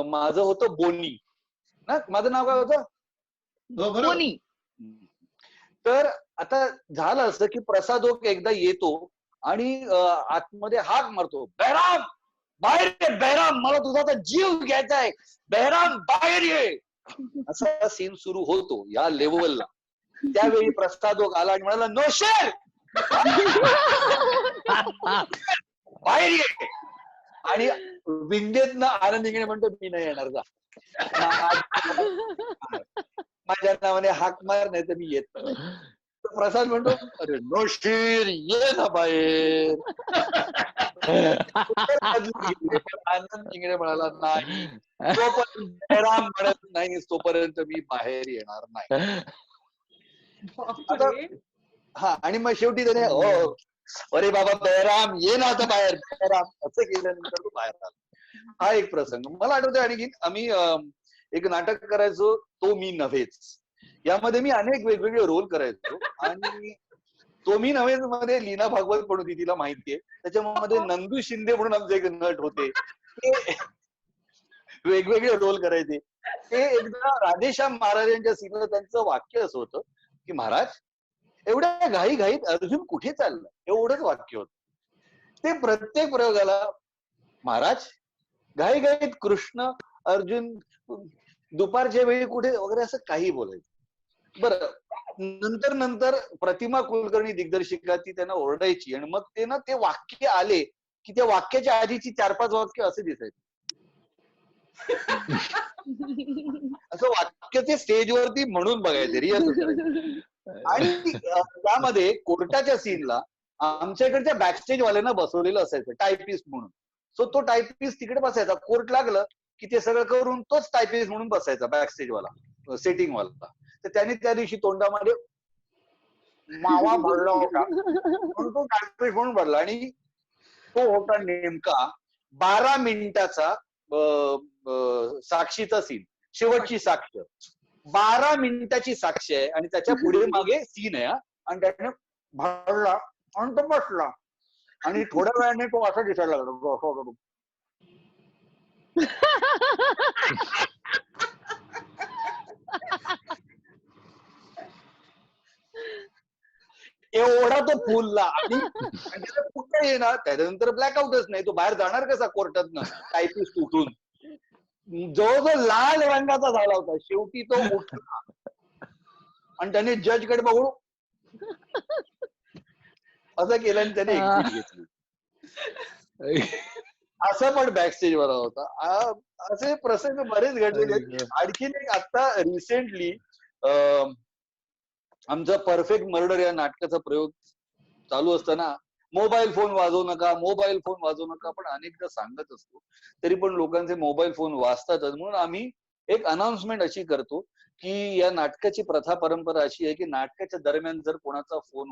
माझं होतं बोनी ना. माझं नाव काय होतं? बोनी. तर आता झालं असं की प्रसाद ओक एकदा येतो आणि आतमध्ये हाक मारतो, बेहराम बाहेर ये, बेहराम मला तुझा आता जीव घ्यायचा आहे, बेहराम बाहेर ये. असा सीन सुरू होतो या लेवलला. त्यावेळी प्रसाद ओक आला आणि म्हणाला नोशेर बाहेर ये. आणि विंडेतनं आनंद इंगळे म्हणतो मी नाही येणार जा, माझ्या नावाने हाक मार, नाही तर मी येत नाही. प्रसाद म्हणतो अरे नोशीर ये ना बाहेर. आनंद इंगळे म्हणाला नाही, जोपर्यंत राम म्हणत नाही तोपर्यंत मी बाहेर येणार नाही. हा, आणि मग शेवटी त्याने हो अरे बाबा बेहराम ये ना आता बाहेर, बेहराम असं केल्यानंतर तो बाहेर आला. हा एक प्रसंग मला आठवतोय. आणखी आम्ही एक नाटक करायचो, तो मी नव्हेच. यामध्ये मी अनेक वेगवेगळे रोल करायचो आणि तो मी नव्हेच मध्ये लीना भागवत पण होती, तिला माहितीये. त्याच्यामध्ये नंदू शिंदे म्हणून आमचे एक नट होते, ते वेगवेगळे रोल करायचे. ते एकदा राधेश्याम महाराजांच्या सीनला त्यांचं वाक्य असं होतं की महाराज एवढ्या घाईत अर्जुन कुठे चाललं, एवढंच वाक्य होतं. ते प्रत्येक प्रयोगाला महाराज घाईत कृष्ण अर्जुन दुपारच्या वेळी कुठे वगैरे असं काही बोलायचं. बरं, नंतर प्रतिमा कुलकर्णी दिग्दर्शिका ती त्यांना ओरडायची आणि मग ते ना ते वाक्य आले की त्या वाक्याच्या आधीची 4-5 वाक्य असे दिसायचे. असं वाक्य ते स्टेजवरती म्हणून बघायचे, रिहर्सल. आणि त्यामध्ये कोर्टाच्या सीनला आमच्या इकडच्या बॅकस्टेज वाल्यांना बसवलेलं असायचं टायपिस्ट म्हणून. सो तो टायपिस्ट तिकडे बसायचा, कोर्ट लागलं की ते सगळं करून तोच टायपिस्ट म्हणून बसायचा बॅकस्टेज वाला, सेटिंग वाला. तर त्याने त्या दिवशी तोंडामध्ये मावा भरला होता म्हणून तो टायपिस्ट म्हणून भरला. आणि तो होता नेमका 12 मिनिटाचा साक्षीचा सीन, शेवटची साक्ष 12 मिनिटाची साक्ष आहे आणि त्याच्या पुढे मागे सीन आहे. आणि त्याने भरला आणि तो बसला आणि थोड्या वेळाने तो असा दिसायला लागला. एवढा तो फुलला आणि कुठे येणार, त्याच्यानंतर ब्लॅकआउटच नाही. तो बाहेर जाणार कसा कोर्टातनं टायपिस्ट उठून. जवळजवळ लाल रंगाचा झाला होता. शेवटी तो उठला आणि त्याने जज कडे बघून असं केलं आणि त्याने एक्झिट घेतली. असं पण बॅकस्टेज वर होता. असे प्रसंग बरेच घडलेले. आणखीन एक आता रिसेंटली आमचा परफेक्ट मर्डर या नाटकाचा प्रयोग चालू असताना मोबाईल फोन वाजवू नका, मोबाईल फोन वाजवू नका, पण अनेकदा सांगत असतो तरी पण लोकांचे मोबाईल फोन वाजतातच. म्हणून आम्ही एक अनाउन्समेंट अशी करतो की या नाटकाची प्रथा परंपरा अशी आहे की नाटकाच्या दरम्यान जर कोणाचा फोन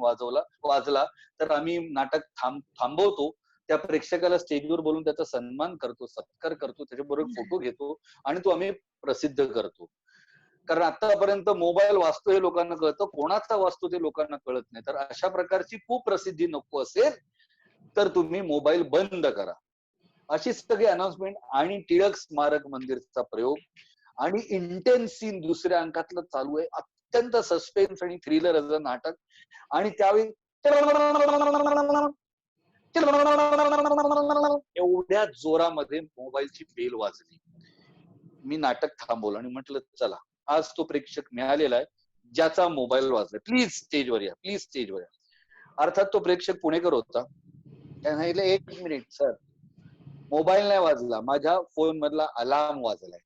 वाजला तर आम्ही नाटक थांबवतो, त्या प्रेक्षकाला स्टेजवर बोलून त्याचा सन्मान करतो, सत्कार करतो, त्याच्याबरोबर फोटो घेतो आणि तो आम्ही प्रसिद्ध करतो. कारण आतापर्यंत मोबाईल वाचतो हे लोकांना कळतं, कोणाचा वाचतो ते लोकांना कळत नाही. तर अशा प्रकारची खूप प्रसिद्धी नको असेल तर तुम्ही मोबाईल बंद करा, अशी सगळी अनाउन्समेंट. आणि टिळक स्मारक मंदिरचा प्रयोग आणि इंटेन्स सीन दुसऱ्या अंकातलं चालू आहे, अत्यंत सस्पेन्स आणि थ्रिलर असं नाटक. आणि त्यावेळी एवढ्या जोरामध्ये मोबाईलची बेल वाजली. मी नाटक थांबवलं आणि म्हटलं चला आज तो प्रेक्षक मिळालेला आहे ज्याचा मोबाईल वाजला, प्लीज स्टेजवर या, प्लीज स्टेजवर या. अर्थात तो प्रेक्षक पुणेकर होता. त्याने सांगितलं 1 मिनिट सर, मोबाईल नाही वाजला, माझ्या फोन मधला अलार्म वाजलाय.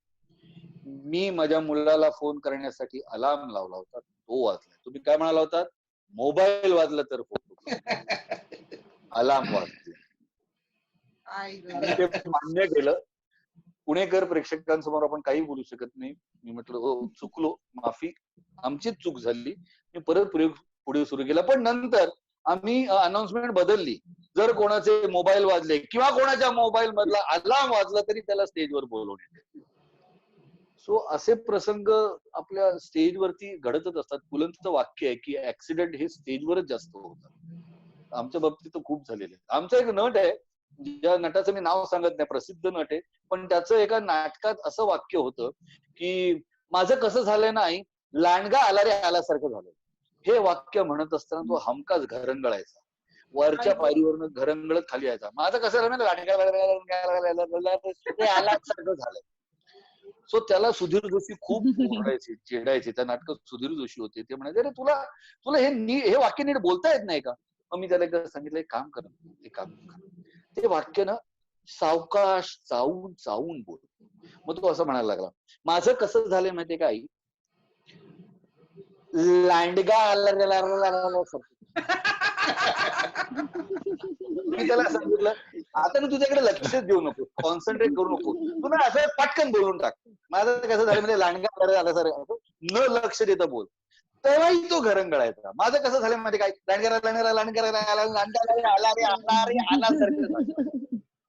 मी माझ्या मुलाला फोन करण्यासाठी अलार्म लावला होता, तो वाजलाय. तुम्ही काय म्हणाला होता? मोबाईल वाजला तर फोटो, अलार्म वाजला. ते मान्य केलं. पुणेकर प्रेक्षकांसमोर आपण काही बोलू शकत नाही. मी म्हटलं हो चुकलो, माफी, आमचीच चूक झाली. मी परत प्रयोग पुढे सुरू केला. पण नंतर आम्ही अनाउन्समेंट बदलली. जर कोणाचे मोबाईल वाजले किंवा कोणाच्या मोबाईल मधला अलार्म वाजला तरी त्याला स्टेजवर बोलवण्यात. सो असे प्रसंग आपल्या स्टेजवरती घडतच असतात. पुलंचं वाक्य आहे की ऍक्सिडेंट हे स्टेजवरच जास्त होतात. आमच्या बाबतीत तर खूप झालेले. आमचा एक नट आहे, ज्या नटाचं मी नाव सांगत नाही, प्रसिद्ध नट आहे, पण त्याचं एका नाटकात असं वाक्य होतं की माझं कसं झालंय ना आई, लांडगा आला रे आल्यासारखं झालं. हे वाक्य म्हणत असताना तो हमखास घरंगळायचा, वरच्या पायरीवरनं घरंगळत खाली यायचा. माझं कसं झालं ना, लांडगा आल्यासारखं झालंय. सो त्याला सुधीर जोशी खूप ओरडायचे, चिडायचे. त्या नाटकात सुधीर जोशी होते. ते म्हणायचे अरे तुला हे वाक्य नीट बोलता येत नाही का? मग मी त्याला एकदा सांगितलं काम कर, ते काम कर, ते वाक्य ना सावकाश चावून चावून बोल. मग तो असं म्हणायला लागला, माझं कसं झालंय माहितीये का आई, लांडगा आला. मी त्याला सांगितलं आता मी तुझ्याकडे लक्षच देऊ नको, कॉन्सन्ट्रेट करू नको, तू ना असं पटकन बोलून टाक. माझं कसं झालं म्हणजे लांडगा आला सर, न लक्ष देता बोल. तेव्हाही तो घरंगळायचा. माझं कसं झालं मध्ये काय,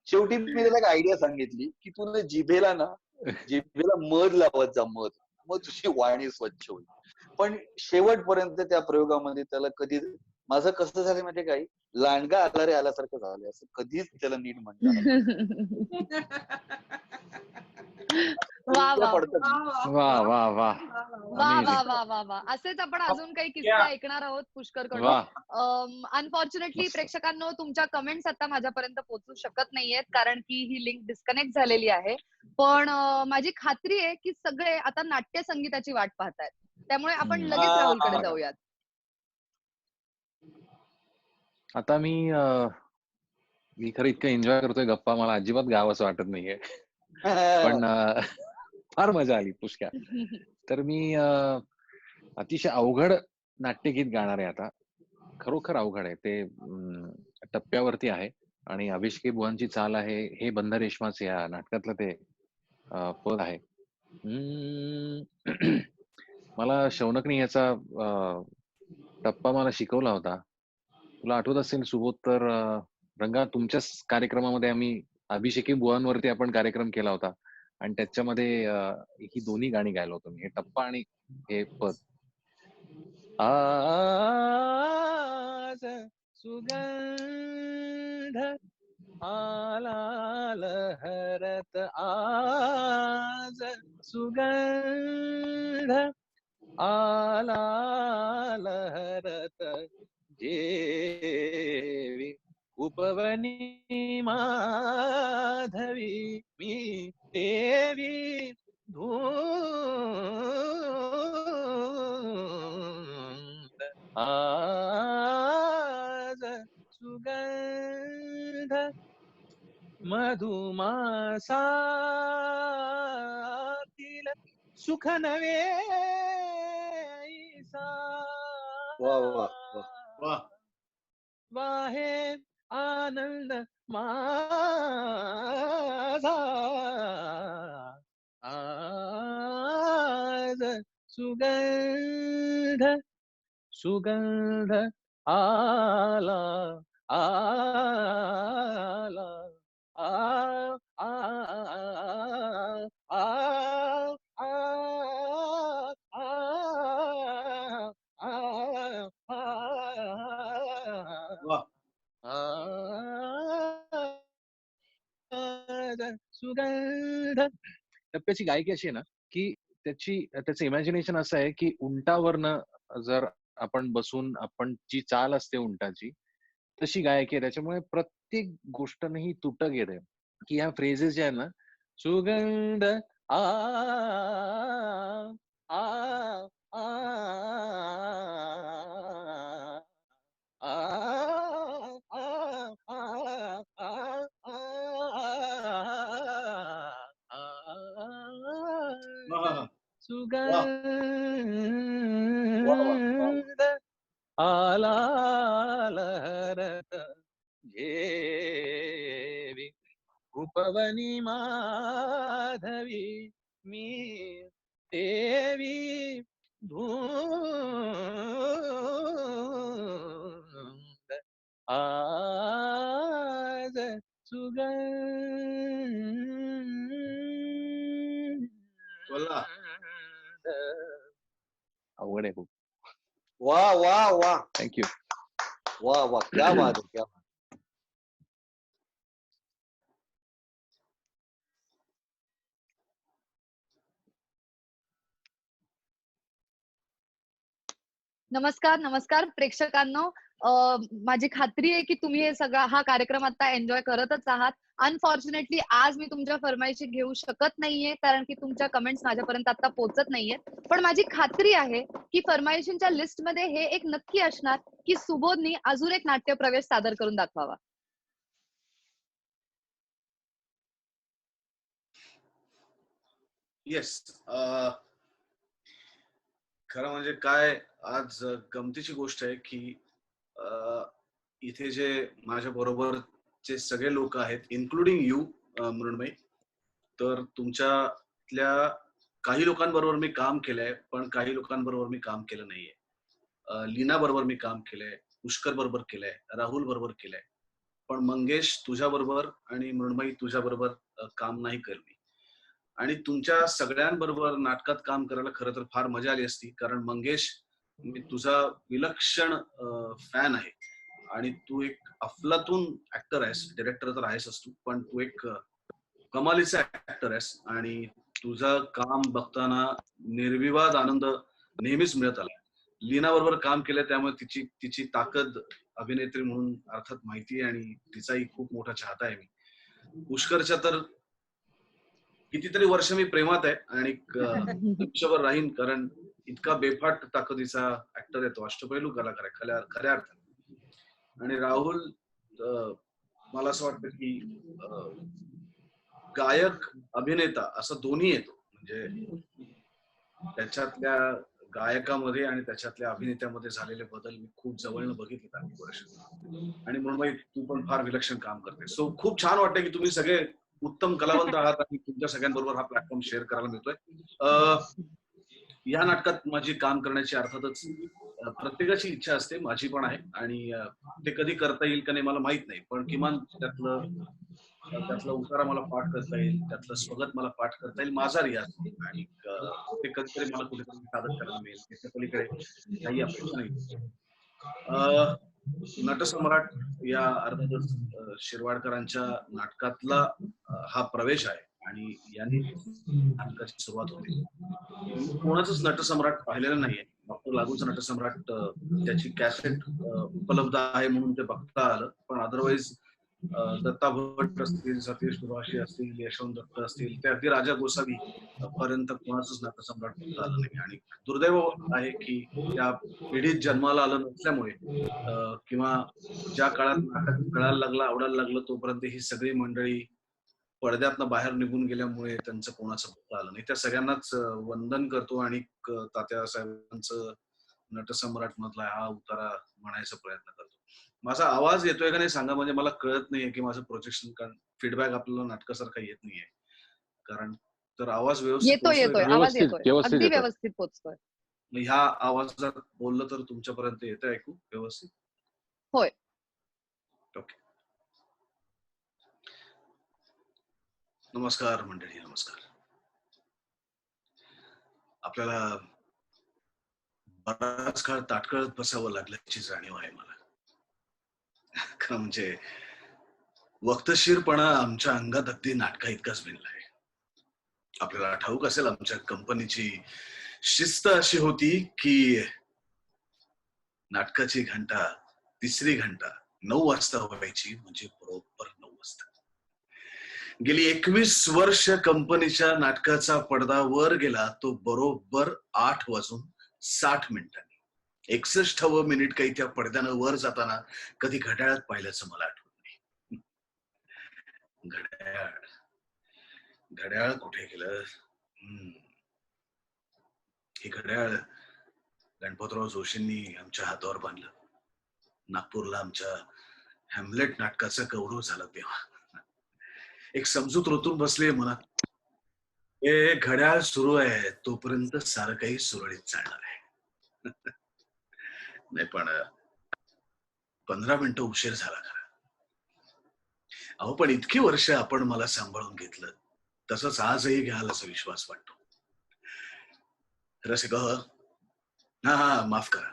शेवटी मी त्याला एक आयडिया सांगितली की तू ना जिभेला मध लावत जा, मध, मग तुझी वाणी स्वच्छ होईल. पण शेवटपर्यंत त्या प्रयोगामध्ये त्याला कधी माझं कसं झालं माहितीये काय, लांडगा आला रे आल्यासारखं झालं, असं कधीच त्याला नीट म्हणता. वा वा वा वा वा वा वा वा वा वा. असेच आपण अजून काही किस्से ऐकणार आहोत पुष्कर कडून. अनफॉर्च्युनेटली प्रेक्षकांनो, तुमच्या कमेंट्स आता माझ्यापर्यंत पोहोचू शकत नाहीयेत कारण की ही लिंक डिस्कनेक्ट झालेली आहे. पण माझी खात्री आहे की सगळे आता नाट्य संगीताची वाट पाहतायत, त्यामुळे आपण लगेच राहुलकडे जाऊयात. आता मी खरं इतकं एन्जॉय करतोय गप्पा, मला अजिबात गावंसं वाटत नाहीये. पण फार मजा आली पुष्कळ. तर मी अतिशय अवघड नाट्यगीत गाणार आहे आता. खरोखर अवघड आहे ते, टप्प्यावरती आहे आणि अभिषेकी बुवांची चाल आहे. हे बंध रेशमाचे या नाटकातलं ते पद आहे. मला शौनकनी याचा टप्पा मला शिकवला होता. तुला आठवत असेल सुबोध, तर रंगा तुमच्याच कार्यक्रमामध्ये आम्ही अभिषेकी बुवांवरती आपण कार्यक्रम केला होता आणि त्याच्यामध्ये ही दोन्ही गाणी गायला होतो मी, हे टप्पा आणि हे पद. आज सुगंध आला लहरत, आज सुगंध आला लहरत, जेवी उपवनी माधवी मी देवी धूंद, आज सुगंध मधुमासातील सुख नवे वाहे आनंद माझा, सुगंध सुगंध आला आला आ आ आ आ वा. सुगंध. टप्प्याची गायकी अशी आहे ना की त्याचं इमॅजिनेशन असं आहे की उंटावरनं जर आपण बसून आपण जी चाल असते उंटाची तशी गायकी आहे. त्याच्यामुळे प्रत्येक गोष्ट ही तुटक येते की ह्या फ्रेजेस ज्या आहेत ना सुगंध आ आ आ आ हा, हा, हा. वा वा वा वा. सुगंध आला लहरत घेवी उपवनी माधवी मी देवी धूंद आज बोला. सुगंध. अवघड आहे खूप. वा वा वा थँक्यू. वा वा, क्या बात है, क्या बात. नमस्कार नमस्कार प्रेक्षकांनो. माझी खात्री आहे की तुम्ही हा कार्यक्रम आता एन्जॉय करतच आहात. अनफॉर्च्युनेटली आज मी तुमच्या फरमाईशी घेऊ शकत नाहीये कारण की तुमच्या कमेंट्स माझ्यापर्यंत आता पोहोचत नाहीयेत. पण माझी खात्री आहे की फरमाईशींच्या लिस्ट मध्ये हे एक नक्की असणार की सुबोधनी अजून एक नाट्य प्रवेश सादर करून दाखवावा. येस. खरं म्हणजे काय, आज गमतीची गोष्ट आहे की इथे जे माझ्या बरोबरचे सगळे लोक आहेत इन्क्लुडिंग यू मृण्मयी, तर तुमच्यातल्या काही लोकांबरोबर मी काम केलंय पण काही लोकांबरोबर मी काम केलं नाहीये. लीना बरोबर मी काम केलंय, पुष्कर बरोबर केलंय, राहुल बरोबर केलंय, पण मंगेश तुझ्या बरोबर आणि मृण्मयी तुझ्या बरोबर काम नाही केलं मी. आणि तुमच्या सगळ्यांबरोबर नाटकात काम करायला खरं तर फार मजा आली असती, कारण मंगेश मी तुझा विलक्षण फॅन आहे आणि तू एक अफलातून ऍक्टर आहेस. डिरेक्टर तर आहेसच तू, पण तू एक कमालीचा ऍक्टर आहेस आणि तुझं काम बघताना निर्विवाद आनंद नेहमीच मिळत आला. लीना बरोबर काम केलं त्यामुळे तिची ताकद अभिनेत्री म्हणून अर्थात माहिती आहे आणि तिचाही खूप मोठा चाहता आहे मी. पुष्करच्या तर कितीतरी वर्ष मी प्रेमात आहे आणि आयुष्यभर राहीन, कारण इतका बेफाट ताकदीचा ऍक्टर आहे तो, अष्टपैलू कलाकार आहे खऱ्या अर्थाने. आणि राहुल मला असं वाटतं की गायक अभिनेता असं दोन्ही येतो, म्हणजे त्याच्यातल्या गायकामध्ये आणि त्याच्यातल्या अभिनेत्यामध्ये झालेले बदल मी खूप जवळनं बघितले काही वर्ष. आणि म्हणून तू पण फार विलक्षण काम करते. सो खूप छान वाटतं की तुम्ही सगळे उत्तम कलावंत आहात आणि तुमच्या सगळ्यांबरोबर हा प्लॅटफॉर्म शेअर करायला मिळतोय. या नाटकात माझी काम करण्याची अर्थातच प्रत्येकाची इच्छा असते, माझी पण आहे, आणि ते कधी करता येईल का नाही मला माहित नाही, पण किमान त्यातला उतारा मला पाठ करता येईल, त्यातलं स्वगत मला पाठ करता येईल, माझा रियाज, आणि ते कधीतरी मला कुठेतरी सादर करायला मिळेल. त्याच्या पलीकडे काही अपेक्षा नाही. नटसम्राट या अर्थातच शिरवाडकरांच्या नाटकातला हा प्रवेश आहे आणि यांनी नाटकाची सुरुवात होते. कोणाचंच नटसम्राट पाहिलेलं नाहीये. डॉक्टर लागूचं नटसम्राट त्याची कॅसेट उपलब्ध आहे म्हणून ते बघता आलं, पण अदरवाईज दत्ता भट असतील, सतीश सुभाषी असतील, यशवंत दत्त असतील, ते अगदी राजा गोसावी पर्यंत कोणाचंच नटसम्राट बघता आलं नाही. आणि दुर्दैव आहे की त्या पिढीत जन्माला आलं नसल्यामुळे किंवा ज्या काळात नाटक कळायला लागलं, आवडायला लागलं, तोपर्यंत ही सगळी मंडळी पडद्यातनं बाहेर निघून गेल्यामुळे त्यांचं कोणाचं बघता आलं नाही. त्या सगळ्यांनाच वंदन करतो आणि तात्यासाहेबांचं नटसम्राट मधला हा उतारा म्हणायचा प्रयत्न करतो. माझा आवाज येतोय का नाही सांगा, म्हणजे मला कळत नाहीये की माझं प्रोजेक्शन, कारण फीडबॅक आपल्याला नाटकासारखा येत नाहीये, कारण तर आवाज व्यवस्थित येतोय पोहोचतोय येतोय का? आवाज व्यवस्थित येतोय, व्यवस्थित अगदी येतोय. व्यवस्थित पोहोचतोय. मग ह्या आवाजात बोललं तर तुमच्यापर्यंत येतं ऐकू व्यवस्थित? होय. ओके. नमस्कार मंडळी, नमस्कार. आपल्याला बराच काळ ताटकळत बसावं लागल्याची जाणीव आहे मला. खरं म्हणजे वक्तशीरपणा आमच्या अंगात अगदी नाटका इतकाच भिनलाय. आपल्याला ठाऊक असेल आमच्या कंपनीची शिस्त अशी होती की नाटकाची घंटा, तिसरी घंटा 9 वाजता व्हायची, म्हणजे बरोबर 9 वाजता. गेली 21 वर्ष कंपनीच्या नाटकाचा पडदा वर गेला तो बरोबर 8:60. 61वे मिनिट काही त्या पडद्यानं वर जाताना कधी घड्याळात पाहिल्याचं मला आठवत नाही. घड्याळ घड्याळ कुठे गेलं? हे घड्याळ गणपतराव जोशींनी आमच्या हातावर बांधलं. नागपूरला आमच्या हॅमलेट नाटकाचा गौरव झाला तेव्हा एक समजूत रोतून बसले मनात, हे घड्याळ सुरू आहे तोपर्यंत सारं काही सुरळीत चालणार आहे. नाही पण 15 मिनिटं उशीर झाला खरा. अहो पण इतकी वर्ष आपण मला सांभाळून घेतलं, तसंच आजही घ्याल असा विश्वास वाटतो. रसिक, हा माफ करा,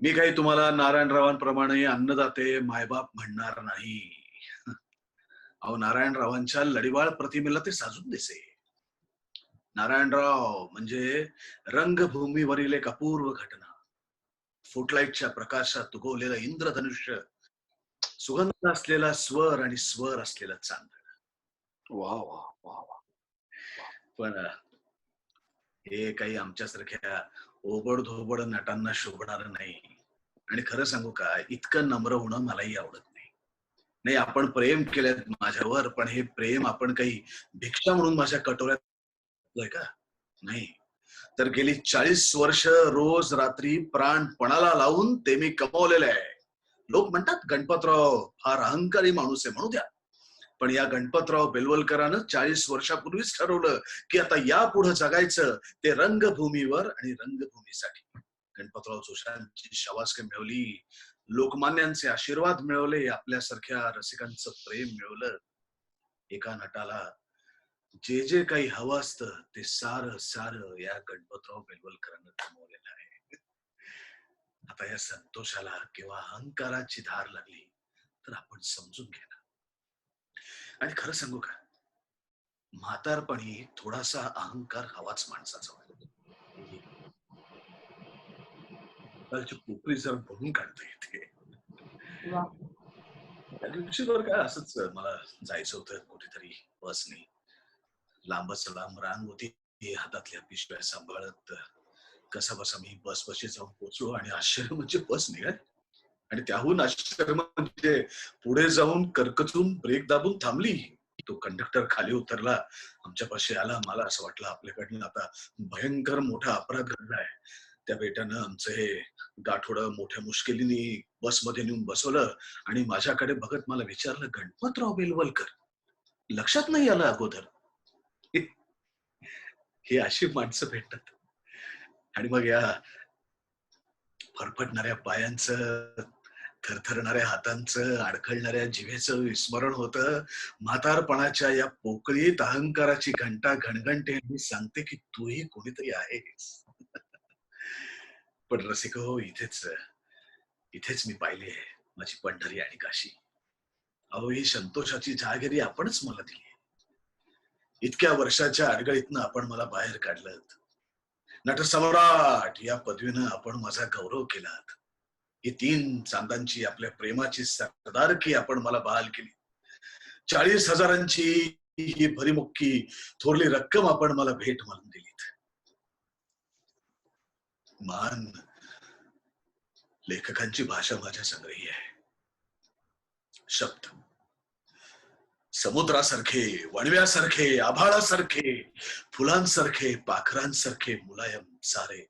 मी काही तुम्हाला नारायणरावांप्रमाणे अन्नदाते मायबाप म्हणणार नाही. अहो नारायणरावांच्या लढीवाळ प्रतिमेला ते साजून दिसे. नारायणराव म्हणजे रंगभूमीवरील एक अपूर्व घटना. फुटलाईटच्या प्रकाशात उगवलेलं इंद्रधनुष्य, सुगंध असलेला स्वर आणि स्वर असलेलं चांदणं. वा वा वा वा. पण हे काही आमच्यासारख्या ओबड धोबड नटांना शोभणार नाही. आणि खरं सांगू का, इतकं नम्र होणं मलाही आवडत नाही. नाही, आपण प्रेम केलं माझ्यावर, पण हे प्रेम आपण काही भिक्षा म्हणून माझ्या कटोऱ्यात का? नाही, तर गेली 40 वर्ष रोज रात्री प्राण पणाला लावून ते मी कमावलेलं आहे. लोक म्हणतात गणपतराव फार अहंकारी माणूस आहे, म्हणू द्या. पण या गणपतराव बेलवलकरानं 40 वर्षापूर्वीच ठरवलं की आता यापुढे जगायचं ते रंगभूमीवर आणि रंगभूमीसाठी. गणपतराव जोशांची शाबासकी मिळवली, लोकमान्यांचे आशीर्वाद मिळवले, आपल्यासारख्या रसिकांचं प्रेम मिळवलं. एका नटाला जे जे काही हवं असतं ते सारं सारं या गणपतराव बेलवलकरांना कमवलेलं आहे. आता या संतोषाला किंवा अहंकाराची धार लागली तर आपण समजून घेणार. आणि खरं सांगू का, म्हातारपणी थोडासा अहंकार हवाच माणसाचा. पोपरी जर भरून काढता येते. त्या दिवशी बरं काय असंच मला जायचं होतं कुठेतरी बसने. लांबच लांब रांग होती, हातातल्या पिशव्या सांभाळत कसा बसा मी बसपाशी जाऊन पोहोचलो. आणि आश्चर्य म्हणजे बस निघाली, आणि त्याहून आश्चर्य म्हणजे पुढे जाऊन करकचून ब्रेक दाबून थांबली. तो कंडक्टर खाली उतरला, आमच्यापाशी आला. मला असं वाटलं आपल्याकडनं आता भयंकर मोठा अपराध घडलाय. त्या बेट्यानं आमचं हे गाठोडं मोठ्या मुश्किलीने बसमध्ये नेऊन बसवलं आणि माझ्याकडे बघत मला विचारलं, गणपतराव बेलवलकर, लक्षात नाही आलं अगोदर? हे अशी माणसं भेटतात. आणि मग या फरफटणाऱ्या पायांचं, थरथरणाऱ्या हातांचं, अडखळणाऱ्या जिभेचं विस्मरण होतं. म्हातारपणाच्या या पोकळीत अहंकाराची घंटा घणघणते आणि सांगते की तूही कोणीतरी आहेस. पण रसिक हो, इथेच मी पाहिली आहे माझी पंढरी आणि काशी. अहो, ही संतोषाची जहागिरी आपणच मला दिली. इतक्या वर्षाच्या अडगळीतनं आपण मला बाहेर काढलं. नटसम्राट या पदवीनं आपण माझा गौरव केलात. ही 3 चांदांची आपल्या प्रेमाची सरदारकी आपण मला बहाल केली. 40,000ची ही भरीमुक्की थोरली रक्कम आपण मला भेट म्हणून दिलीत. मान लेखकांची भाषा माझ्या संग्रही आहे. शब्द समुद्रासारखे, वणव्यासारखे, आभाळासारखे, फुलांसारखे, पाखरांसारखे मुलायम, सारे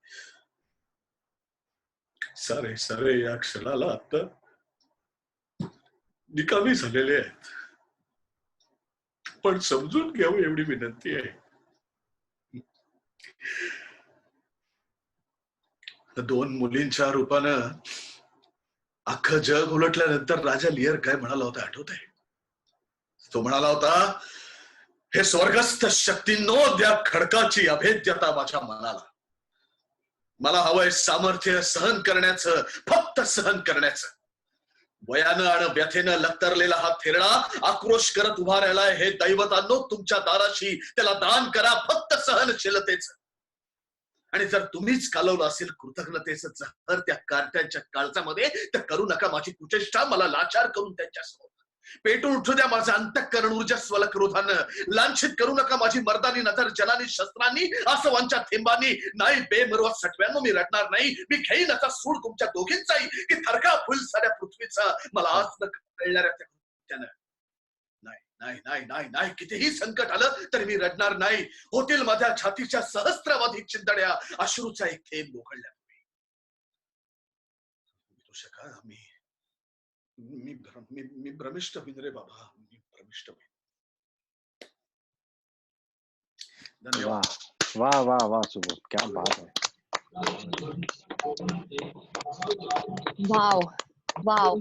सारे सारे या क्षणाला आता निकामी झालेले आहेत. पण समजून घ्यावं एवढी विनंती आहे. दोन मुलींच्या रूपानं अख्खं जग उलटल्यानंतर राजा लिअर काय म्हणाला होता आठवतंय? तो म्हणाला होता, हे स्वर्गस्थ शक्तींनो द्या खडकाची अभेद्यता माझ्या मनाला. मला हवंय सामर्थ्य सहन करण्याचं, फक्त सहन करण्याचं. वयानं आणि व्यथेनं लक्तरलेला हा थेरडा आक्रोश करत उभा राहिलाय. हे दैवतांनो तुमच्या दाराशी, त्याला दान करा फक्त सहनशीलतेच. आणि जर तुम्हीच कालवलं असेल कृतज्ञतेचं जहर त्या कार्ट्यांच्या काळजामध्ये, तर करू नका माझी कुचेष्टा, मला लाचार करून त्यांच्यासमोर. पेटून उठू द्या माझं अंतःकरण ऊर्जस्वल क्रोधानं. लांछित करू नका माझी मर्दानी नजर जलानी शस्त्रांनी, आसवांच्या थेंबांनी. नाही बेमरवा सटव्यांनो मी रडणार नाही. मी घेईन असा सूड तुमच्या दोघींचाही, की थरका फुल साऱ्या पृथ्वीचा मला आज न कळणाऱ्या त्या कृत्यानं. नाही नाही नाही नाही नाही, कितीही संकट आलं तरी मी रडणार नाही. होतील माझ्या छातीच्या सहस्त्रवादी चिंतड्या, अश्रूचा एक थेंब लोखंडल्या. मी भ्रमिष्ट होईन रे बाबा, मी भ्रमिष्ट होईन. धन्यवाद. वाह वाह वाह सुबोध, क्या बात है. Wow wow,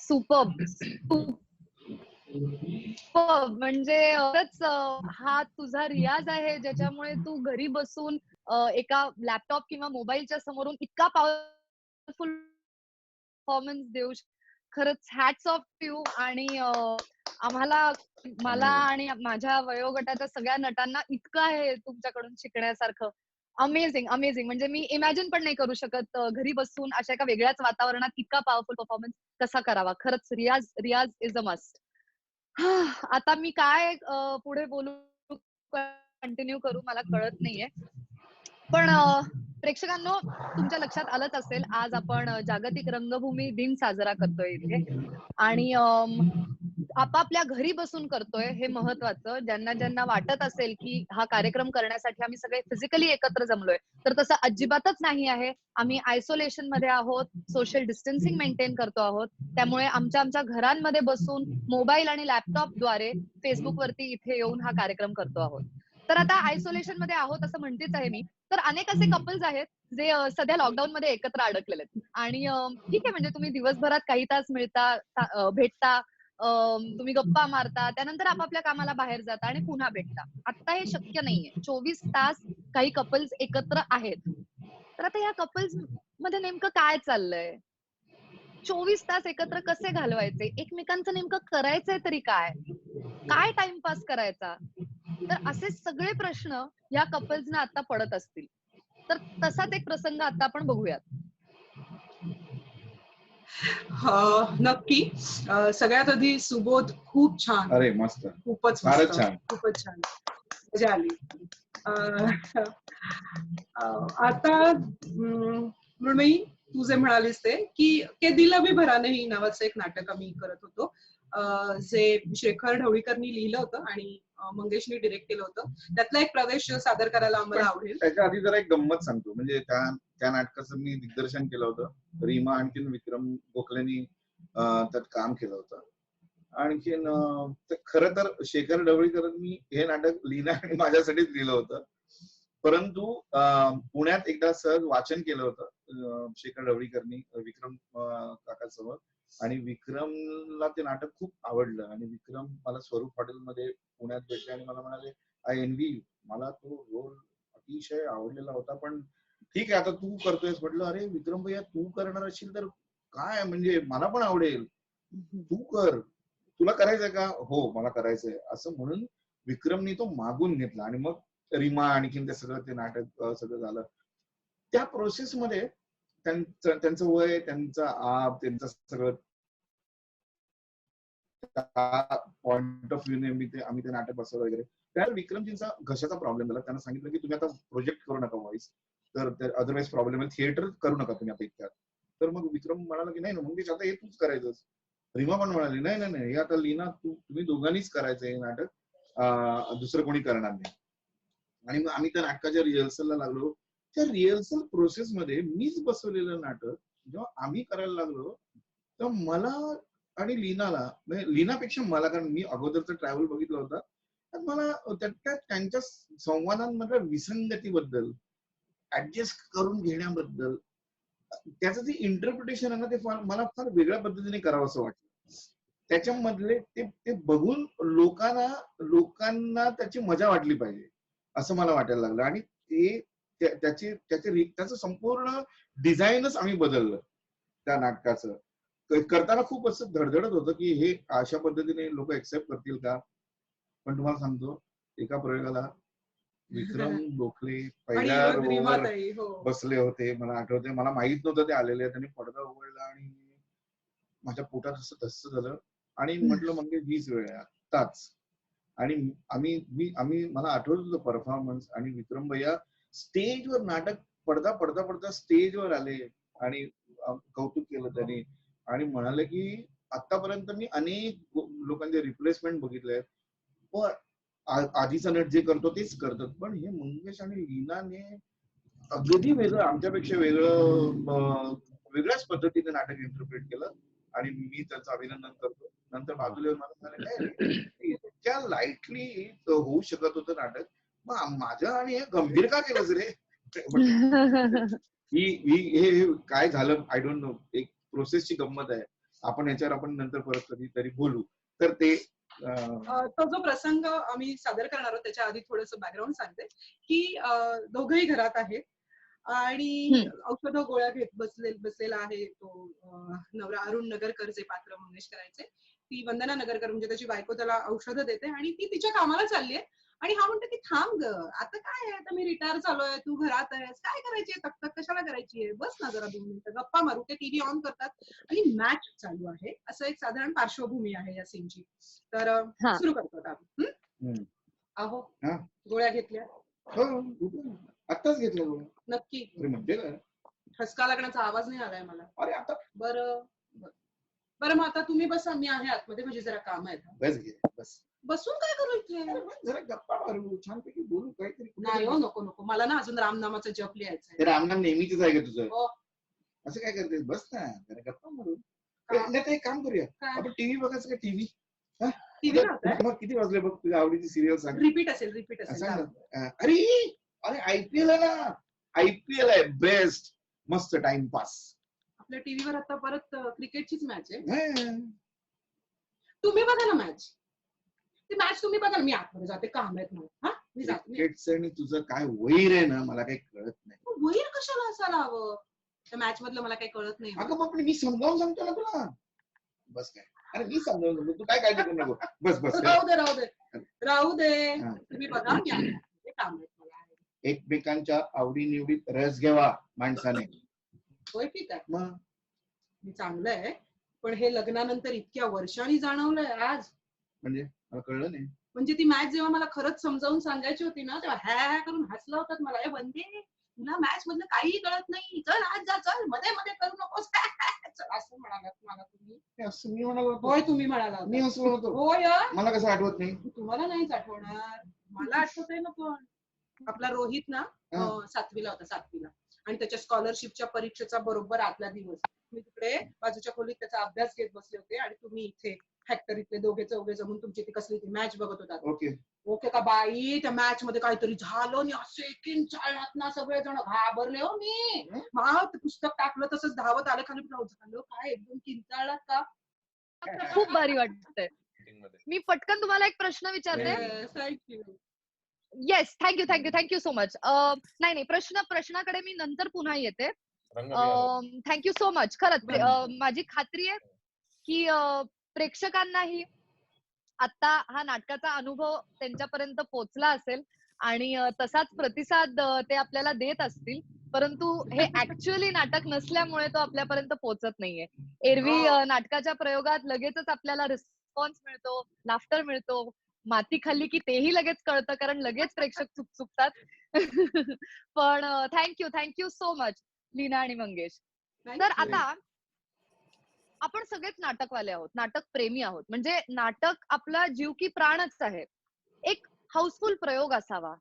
superb. म्हणजे खरंच हा तुझा रियाज आहे, ज्याच्यामुळे तू घरी बसून एका लॅपटॉप किंवा मोबाईलच्या समोरून इतका पॉवरफुल परफॉर्मन्स देऊ. खरंच हॅट्स ऑफ यू. आणि मला आणि माझ्या वयोगटाच्या सगळ्या नटांना इतकं आहे तुमच्याकडून शिकण्यासारखं. Amazing amazing. म्हणजे मी इमॅजिन पण नाही करू शकत घरी बसून अशा एका वेगळ्याच वातावरणात इतका पॉवरफुल परफॉर्मन्स कसा करावा. खरंच रियाज इज अ मस्ट. आता मी काय पुढे बोलू, कंटिन्यू करू मला कळत नाहीये. पण प्रेक्षकांनो, तुमच्या लक्षात आलंच असेल, आज आपण जागतिक रंगभूमी दिन साजरा करतोय इथे. आणि आपापल्या घरी बसून करतोय हे महत्वाचं. ज्यांना वाटत असेल की हा कार्यक्रम करण्यासाठी आम्ही सगळे फिजिकली एकत्र जमलोय, तर तसं अजिबातच नाही आहे. आम्ही आयसोलेशन मध्ये आहोत, सोशल डिस्टन्सिंग मेंटेन करतो आहोत. त्यामुळे आमच्या घरांमध्ये बसून मोबाईल आणि लॅपटॉपद्वारे फेसबुक वरती इथे येऊन हा कार्यक्रम करतो आहोत. तर आता आयसोलेशन मध्ये आहोत असं म्हणतेच आहे मी. तर अनेक असे कपल्स आहेत जे सध्या लॉकडाऊन मध्ये एकत्र अडकलेले आहेत. आणि ठीक आहे, म्हणजे तुम्ही दिवसभरात काही तास भेटता, तुम्ही गप्पा मारता, त्यानंतर आपापल्या कामाला बाहेर जाता आणि पुन्हा भेटता. आता हे शक्य नाहीये. 24 तास काही कपल्स एकत्र आहेत. तर आता या कपल्स मध्ये नेमकं काय चाललंय? 24 तास एकत्र कसे घालवायचे? एकमेकांचं नेमकं करायचंय तरी काय? काय टाइमपास करायचा? तर असे सगळे प्रश्न या कपल्सना आता पडत असतील. तर तसाच एक प्रसंग आता आपण बघूयात. नक्की. सगळ्यात आधी सुबोध खूप छान. अरे मस्त, खूपच फारच छान, खूपच छान, मजा आली. आता मृण्मयी, तू जे म्हणालीस ते की के दिला भी भरा नाही नावाचं एक नाटक आम्ही करत होतो, जे शेखर ढवळीकरनी लिहिलं होतं आणि मंगेशनी डिरेक्ट केलं होतं. त्यातला एक प्रवेश सादर करायला आम्हाला आवडेल. त्याच्या आधी जरा एक गंमत सांगतो. म्हणजे त्या नाटकाचं मी दिग्दर्शन केलं होतं. रीमा आणखीन विक्रम गोखलेनी त्यात काम केलं होतं. आणखीन खरं तर शेखर ढवळीकरांनी हे नाटक लिहिणं आणि माझ्यासाठीच लिहिलं होतं. परंतु पुण्यात एकदा सहज वाचन केलं होतं शेखर ढवळीकरनी विक्रम काकासमोर. आणि विक्रमला ते नाटक खूप आवडलं. आणि विक्रम मला स्वरूप हॉटेलमध्ये पुण्यात भेटले आणि मला म्हणाले, आय एनव्ही यू. मला तो रोल अतिशय आवडलेला होता, पण ठीक आहे आता तू करतोयस. म्हटलं अरे विक्रम भैया, तू करणार असेल तर काय, म्हणजे मला पण आवडेल, तू कर, तुला करायचंय का? हो मला करायचंय, असं म्हणून विक्रमनी तो मागून घेतला. आणि मग रीमा आणखीन ते सगळं ते नाटक सगळं झालं. त्या प्रोसेस मध्ये त्यांचं वय, त्यांचा आप, त्यांचं सगळं पॉइंट ऑफ व्ह्यू ने आम्ही ते नाटक बसवलं वगैरे. त्यावेळी विक्रमजींचा घशाचा प्रॉब्लेम झाला. त्यांना सांगितलं की तुम्ही आता प्रोजेक्ट करू नका व्हॉइस, तर अदरवाईज प्रॉब्लेम आहे, थिएटर करू नका तुम्ही आता इतक्यात. तर मग विक्रम म्हणाला की नाही ना, मग आता हे तूच करायचं. रीमा पण म्हणाली नाही नाही नाही, हे आता लीना तुम्ही दोघांनीच करायचं हे नाटक, दुसरं कोणी करणार नाही. आणि मग आम्ही त्या नाटकाच्या रिहर्सलला लागलो. त्या रिहर्सल प्रोसेस मध्ये मीच बसवलेलं नाटक जेव्हा आम्ही करायला लागलो, तर मला आणि लीनाला, म्हणजे लीनापेक्षा मला, कारण मी अगोदरचा ट्रॅव्हल बघितला होता तर मला त्यांच्या संवादांमधल्या विसंगतीबद्दल, ऍडजस्ट करून घेण्याबद्दल, त्याचं जे इंटरप्रिटेशन आहे ना, ते मला फार वेगळ्या पद्धतीने करावं असं वाटतं. त्याच्यामधले ते बघून लोकांना त्याची मजा वाटली पाहिजे असं मला वाटायला लागलं. आणि त्याचं संपूर्ण डिझाईनच आम्ही बदललं त्या नाटकाचं. करताना खूप असं धडधडत होतं की हे अशा पद्धतीने लोक एक्सेप्ट करतील का. पण तुम्हाला सांगतो, एका प्रयोगाला विक्रम गोखले पहिल्या रोवर बसले होते. मला आठवते, मला माहित नव्हतं ते आलेले. त्यांनी पडदा उघडला आणि माझ्या पोटात असं धस्स झालं आणि म्हटलं म्हणजे 20 वेळ आत्ताच. आणि आम्ही मला आठवत होतं परफॉर्मन्स. आणि विक्रम भैया स्टेजवर नाटक पडदा स्टेजवर आले आणि कौतुक केलं त्यांनी आणि म्हणाले की आतापर्यंत मी अनेक लोकांचे रिप्लेसमेंट बघितले, पण आधीचा नट जे करतो तेच करतात, पण हे मंगेश आणि लीनाने अगदी वेगळं, आमच्यापेक्षा वेगळ्याच पद्धतीने नाटक इंटरप्रेट केलं. आणि मी त्याचं अभिनंदन करतो. नंतर बाजूला इतक्या लाईटली होऊ शकत होतं नाटक, मग माझं आणि हे गंभीर का केलंच रे. हे काय झालं आय डोंट नो. एक प्रोसेसची गंमत आहे. आपण नंतर परत कधीतरी बोलू. तर ते तो जो प्रसंग आम्ही सादर करणार आहोत त्याच्या आधी थोडंसं बॅकग्राऊंड सांगते की दोघंही घरात आहेत आणि औषध गोळ्या घेत बसलेला आहे तो नवरा अरुण नगरकर, जे पात्र मंगेश करायचे. ती वंदना नगरकर म्हणजे त्याची बायको त्याला औषधं देते आणि ती तिच्या कामाला चालली आहे. आणि हा म्हणतो की थांब ग, आता काय आहे, आता मी रिटायर झालोय, तू घरात आहेस, काय करायची तक कशाला करायची आहे, बस ना जरा 2 मिनिटं गप्पा मारू. ते टीव्ही ऑन करतात आणि मॅच चालू आहे. असं एक साधारण पार्श्वभूमी आहे या सीनची. तर सुरू करतो आपण. अहो गोळ्या घेतल्या? आत्ताच घेतलं. नक्की? म्हणजे ठसका लागण्याचा आवाज नाही आलाय मला. अरे आता बरं मग आता तुम्ही बसा, मी आहे आतमध्ये, म्हणजे जरा काम आहे. बस घे, बस. बसून काय करू इथे? जरा गप्पा मारू, छानपैकी बोलू काहीतरी. नाही हो, नको. मला ना अजून रामनामाचं जप लिहायचंय. ते रामनाम नेहमीच आहे का तुझं? असं काय करतेस? बस ना, जरा गप्पा मारू. नाही, एक काम करूया, आपण टीव्ही बघायचं का? टीव्ही मग किती वाजले बघ? तुझ्या आवडीची सिरियल सांग. रिपीट असेल. अरे आयपीएल आहे ना, आयपीएल आहे बेस्ट, मस्त टाइमपास. आपल्या टीव्हीवर आता परत क्रिकेटचीच मॅच आहे. तुम्ही बघा ना मॅच. ती मॅच तुम्ही बघा. मी आतमध्ये जाते, काम आहेत मला. मी जाते. क्रिकेटचं आणि तुझं काय वैर आहे ना, मला काही कळत नाही. वैर कशाला असायला हवं? त्या मॅच मधलं मला काही कळत नाही. अगं बाप, मी समजावून सांगतो ना तुला. बस काय, अरे मी समजावून सांगतो, तू काय काळजी करू नको. बस राहू दे. तुम्ही बघा, मी आतमध्ये काम आहेत मला. एकमेकांच्या आवडीनिवडीत रस घ्यावा माणसाने. होय, ठीक आहे. मग मी चांगलं आहे, पण हे लग्नानंतर इतक्या वर्षांनी जाणवलंय आज. म्हणजे मला कळलं नाही. म्हणजे ती मॅच जेव्हा मला खरंच समजावून सांगायची होती ना, तेव्हा हॅ करून हसला होतात मला. हे वंदे, तुला मॅच मधलं काही कळत नाही, चल आज जा, चल मध्ये करू नकोस. असं म्हणालात मला तुम्ही? असं मी म्हणालो? होय, तुम्ही म्हणाला. मी हसलो होतो. होय, मला कसं आठवत नाही? तुम्हाला नाहीच आठवणार, मला आठवत आहे ना. पण आपला रोहित ना 7वीला होता, आणि त्याच्या स्कॉलरशिपच्या परीक्षेचा बरोबर आदला दिवस मी तिकडे बाजूच्या खोलीत त्याचा अभ्यास घेत बसले होते आणि तुम्ही इथे फॅक्टरीतले दोघे चौघे जमून तुमची ती कसली ती मॅच बघत होता. ओके का बाई, त्या मॅच मध्ये काहीतरी झालं आणि असे किंचाळत ना सगळेजण घाबरले हो. मी पुस्तक टाकलं तसंच धावत आलं खाली. झालं काय, एकदम किंचाळलात का? खूप भारी वाटतंय. मी पटकन तुम्हाला एक प्रश्न विचारते. Thank you. Yes, thank you so much. नाही, प्रश्नाकडे मी नंतर पुन्हा येते. Thank you so much. खरंच माझी खात्री आहे की प्रेक्षकांनाही आता हा नाटकाचा अनुभव त्यांच्यापर्यंत पोहोचला असेल आणि तसाच प्रतिसाद ते आपल्याला देत असतील. परंतु हे ऍक्च्युअली नाटक नसल्यामुळे तो आपल्यापर्यंत पोहोचत नाहीये. एरवी नाटकाच्या प्रयोगात लगेचच आपल्याला रिस्पॉन्स मिळतो, लाफ्टर मिळतो. माती खाल्ली की तेही लगेच कळतं, कारण लगेच प्रेक्षक चुकतात. पण थँक्यू सो मच लीना आणि मंगेश. तर आता आपण सगळेच नाटकवाले आहोत, नाटक प्रेमी आहोत. म्हणजे नाटक आपला जीव की प्राणच आहे. एक हाऊसफुल प्रयोग असावा,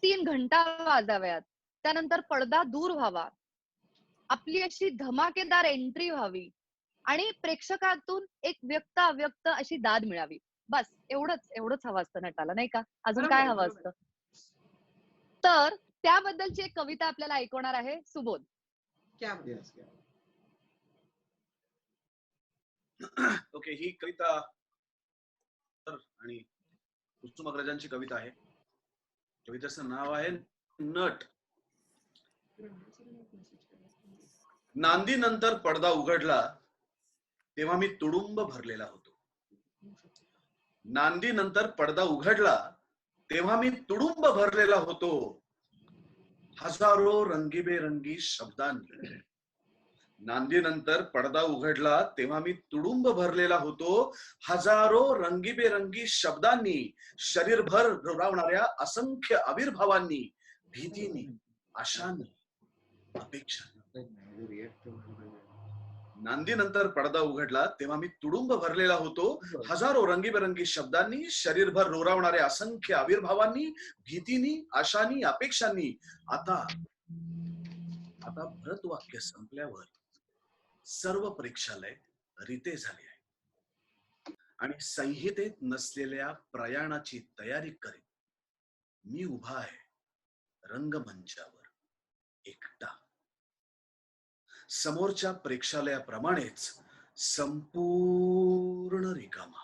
3 घंटा वाजाव्यात, त्यानंतर पडदा दूर व्हावा, आपली अशी धमाकेदार एंट्री व्हावी आणि प्रेक्षकातून एक व्यक्त अव्यक्त अशी दाद मिळावी. बस एवढंच हवं असतं नटाला, नाही का? अजून बरोबर काय आहे, हवं बरोबर असतं? तर त्याबद्दलची एक कविता आपल्याला ऐकवणार आहे सुबोध. क्या बात. Yes, yes. ओके, ही कविता आणि कुसुमाग्रजांची कविता आहे. कवितेचं नाव आहे नट. नांदीनंतर पडदा उघडला तेव्हा मी तुडुंब भरलेला होतो. नांदीनंतर पडदा उघडला तेव्हा मी तुडुंब भरलेला होतो. हजारो रंगीबेरंगी शब्दांनी. नांदीनंतर पडदा उघडला तेव्हा मी तुडुंब भरलेला होतो. हजारो रंगीबेरंगी शब्दांनी, शरीरभर रुरावणाऱ्या असंख्य आविर्भावांनी, भीतीनी, आशांनी, अपेक्षांनी. नांदीनंतर पडदा उघडला तेव्हा मी तुडुंब भरलेला होतो. हजारो रंगीबेरंगी शब्दांनी, शरीरभर रोरावणाऱ्या असंख्य आविर्भावांनी, भीतीनी, आशांनी, अपेक्षांनी. आता भरत वाक्य संपल्यावर सर्व परीक्षालय रिते झाले आहे आणि संहितेत नसलेल्या प्रयाणाची तयारी करीत मी उभा आहे रंगमंचावर एकटा. समोरच्या प्रेक्षालयाप्रमाणेच संपूर्ण रिकामा.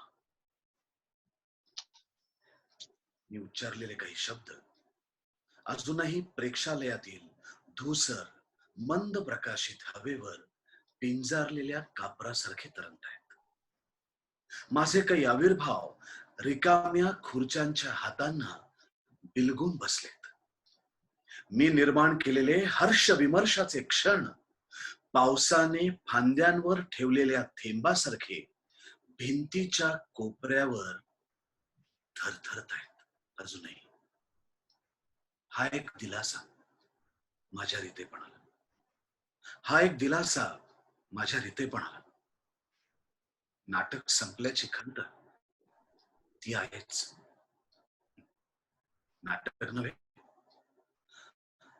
मी उच्चारलेले काही शब्द अजूनही प्रेक्षालयातील धूसर मंद प्रकाशित हवेवर पिंजारलेल्या कापरासारखे तरंगत आहेत. माझे काही आविर्भाव रिकाम्या खुर्च्यांच्या हातांना बिलगून बसलेत. मी निर्माण केलेले हर्ष विमर्शाचे क्षण पावसाने फांद्यांवर ठेवलेल्या थेंबासारखे भिंतीच्या कोपऱ्यावर थरथरत आहेत अजूनही. हा एक दिलासा माझ्या रितेपणाला. हा एक दिलासा माझ्या रितेपणाला. नाटक संपल्याची खंत ती आहेच.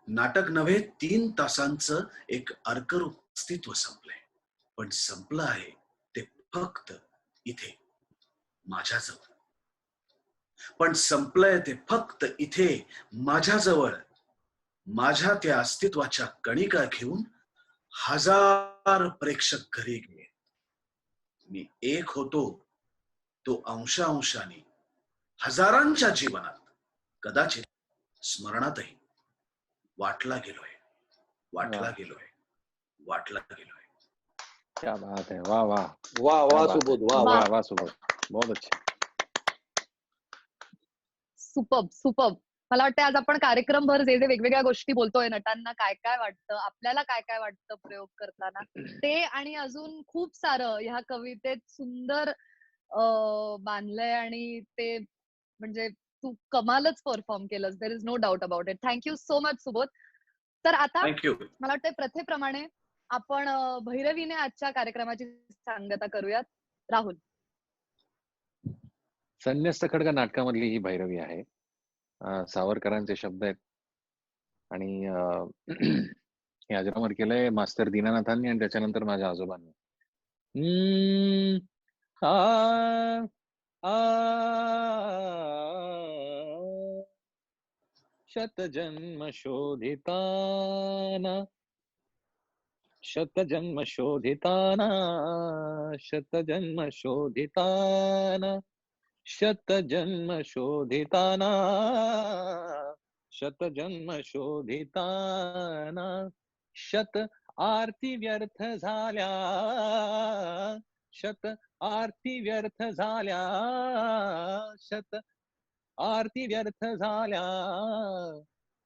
नाटक नव्हे 3 तासांचं एक अर्करूप अस्तित्व संपलंय. पण संपलं आहे ते फक्त इथे माझ्याजवळ. पण संपलंय ते फक्त इथे माझ्याजवळ. माझ्या त्या अस्तित्वाच्या कणिका घेऊन हजार प्रेक्षक घरी गेले. मी एक होतो तो अंशांशाने हजारांच्या जीवनात, कदाचित स्मरणातही वाटला गेलोय. क्या बात है. वाह वाह वाह क्या वाह बात सुबोध, है. वाह वाह. वाह वाह सुबोध, बहुत अच्छा. सुपर्ब. मला वाटतं आज आपण कार्यक्रमभर जे वेगवेगळ्या गोष्टी बोलतोय, नटांना काय काय वाटतं, आपल्याला काय काय वाटतं प्रयोग करताना, ते आणि अजून खूप सारं ह्या कवितेत सुंदर बांधलंय आणि ते म्हणजे तू कमालच परफॉर्म केलंस. There is no doubt about it. Thank you so much Subodh. तर आता थँक्यू. मला वाटतं प्रथेप्रमाणे आपण भैरवीने आजच्या कार्यक्रमाची सांगता करूयात. राहुल. संन्यस्त खड्ग नाटकामधली ही भैरवी आहे. सावरकरांचे शब्द आहेत आणि हे अजरामर केलंय मास्तर दीनानाथांनी आणि त्याच्यानंतर माझ्या आजोबांनी. शतजन्म शोधिताना शतजन्म शोधिताना शतजन्म शोधिताना शतजन्म शोधिताना शतजन्म शोधिताना शत आरती व्यर्थ झाल्या शत आरती व्यर्थ झाल्या शत आरती व्यर्थ झाल्या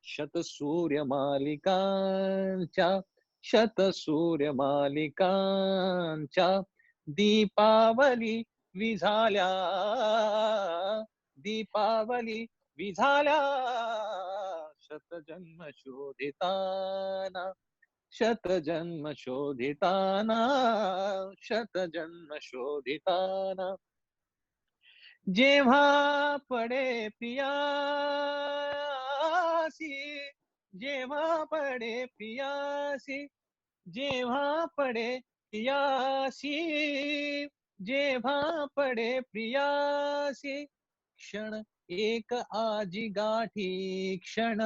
शत सूर्यमालिकांच्या शत सूर्यमालिकांच्या दीपावली विझाल्या दीपावली विझाल्या शतजन्म शोधिताना शतजन्म शोधिताना शतजन्म शोधिताना जेव्हा पडे पियासी जेव्हा पडे पियासी जेव्हा पडे पियासी जेव्हा पडे प्रियासी क्षण एक आजी गाठी क्षण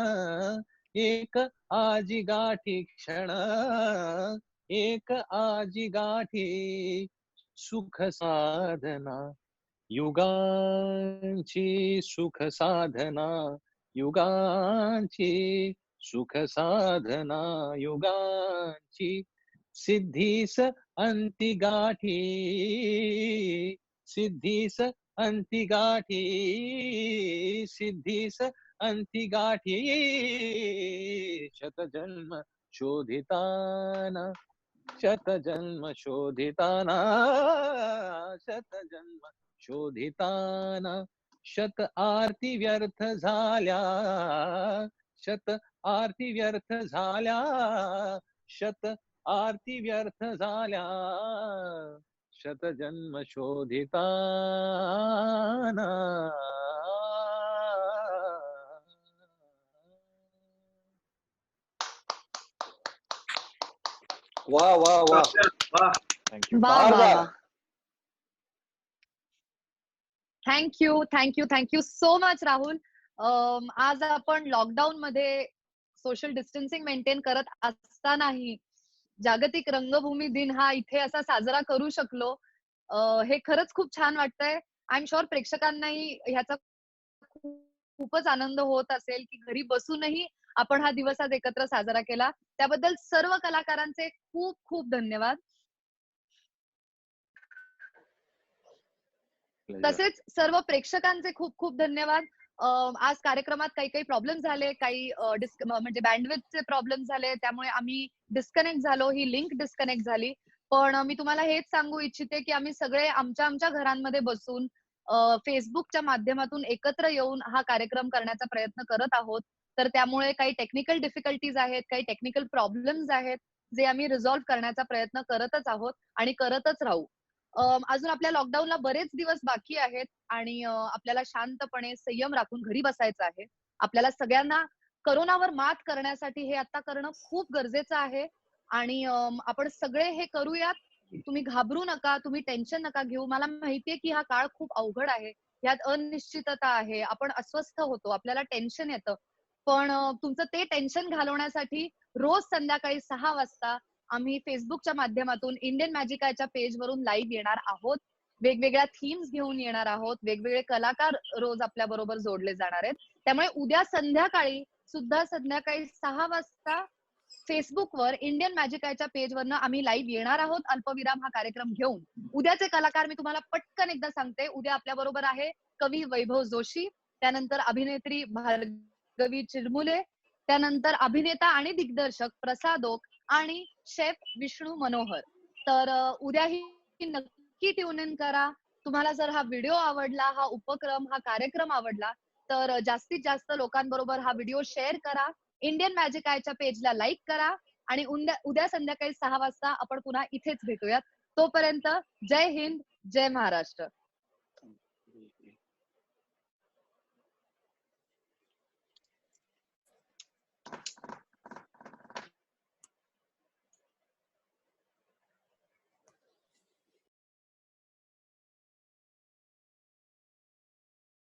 एक आजी गाठी क्षण एक आजी गाठी सुख साधना युगांची सुख साधना युगांची सुख साधना युगांची सिद्धीस अंती गाठी सिद्धीस अंती गाठी सिद्धीस अंती गाठी शतजन्म शोधिताना शतजन्म शोधिताना शतजन्म शोधिताना शत आरती व्यर्थ झाल्या शत आरती व्यर्थ झाल्या शत आरती व्यर्थ झाल्या शतजन्म शोधिताना वा वा वा thank you thank you so much Rahul. आज आपण लॉकडाऊन मध्ये सोशल डिस्टन्सिंग मेंटेन करत असतानाही जागतिक रंगभूमी दिन हा इथे असा साजरा करू शकलो. हे खरंच खूप छान वाटतंय. आय एम शुअर प्रेक्षकांनाही ह्याचा खूपच आनंद होत असेल की घरी बसूनही आपण हा दिवस आज एकत्र साजरा केला. त्याबद्दल सर्व कलाकारांचे खूप खूप धन्यवाद. तसेच सर्व प्रेक्षकांचे खूप खूप धन्यवाद. आज कार्यक्रमात काही काही प्रॉब्लेम झाले, काही म्हणजे बँडविड्थचे प्रॉब्लेम झाले, त्यामुळे आम्ही डिस्कनेक्ट झालो, ही लिंक डिस्कनेक्ट झाली. पण मी तुम्हाला हेच सांगू इच्छिते की आम्ही सगळे आमच्या आमच्या घरांमध्ये बसून फेसबुकच्या माध्यमातून एकत्र येऊन हा कार्यक्रम करण्याचा प्रयत्न करत आहोत. तर त्यामुळे काही टेक्निकल डिफिकल्टीज आहेत, काही टेक्निकल प्रॉब्लेम्स आहेत, जे आम्ही रिझॉल्व्ह करण्याचा प्रयत्न करतच आहोत आणि करतच राहू. अजून आपल्या लॉकडाऊनला बरेच दिवस बाकी आहेत आणि आपल्याला शांतपणे संयम राखून घरी बसायचं आहे. आपल्याला सगळ्यांना करोनावर मात करण्यासाठी हे आता करणं खूप गरजेचं आहे आणि आपण सगळे हे करूयात. तुम्ही घाबरू नका, तुम्ही टेन्शन नका घेऊ. मला माहितीये की हा काळ खूप अवघड आहे, यात अनिश्चितता आहे, आपण अस्वस्थ होतो, आपल्याला टेन्शन येतं. पण तुमचं ते टेन्शन घालवण्यासाठी रोज संध्याकाळी 6 वाजता आम्ही फेसबुकच्या माध्यमातून इंडियन मॅजिकाच्या पेजवरून लाईव्ह येणार आहोत. वेगवेगळ्या थीम्स घेऊन येणार आहोत. वेगवेगळे कलाकार रोज आपल्या बरोबर जोडले जाणार आहेत. त्यामुळे उद्या संध्याकाळी सुद्धा संध्याकाळी 6 वाजता फेसबुकवर इंडियन मॅजिकाच्या पेजवरनं आम्ही लाईव्ह येणार आहोत अल्पविराम हा कार्यक्रम घेऊन. उद्याचे कलाकार मी तुम्हाला पटकन एकदा सांगते. उद्या आपल्या बरोबर आहे कवी वैभव जोशी, त्यानंतर अभिनेत्री भार्गवी चिरमुले, त्यानंतर अभिनेता आणि दिग्दर्शक प्रसाद ओक आणि शेफ विष्णू मनोहर. तर उद्याही नक्की ट्यून इन करा. तुम्हाला जर हा व्हिडिओ आवडला, हा उपक्रम, हा कार्यक्रम आवडला तर जास्तीत जास्त लोकांबरोबर हा व्हिडिओ शेअर करा. इंडियन मॅजिकाच्या पेजला लाईक करा आणि उद्या संध्याकाळी 6 वाजता आपण पुन्हा इथेच भेटूयात. तोपर्यंत जय हिंद, जय महाराष्ट्र.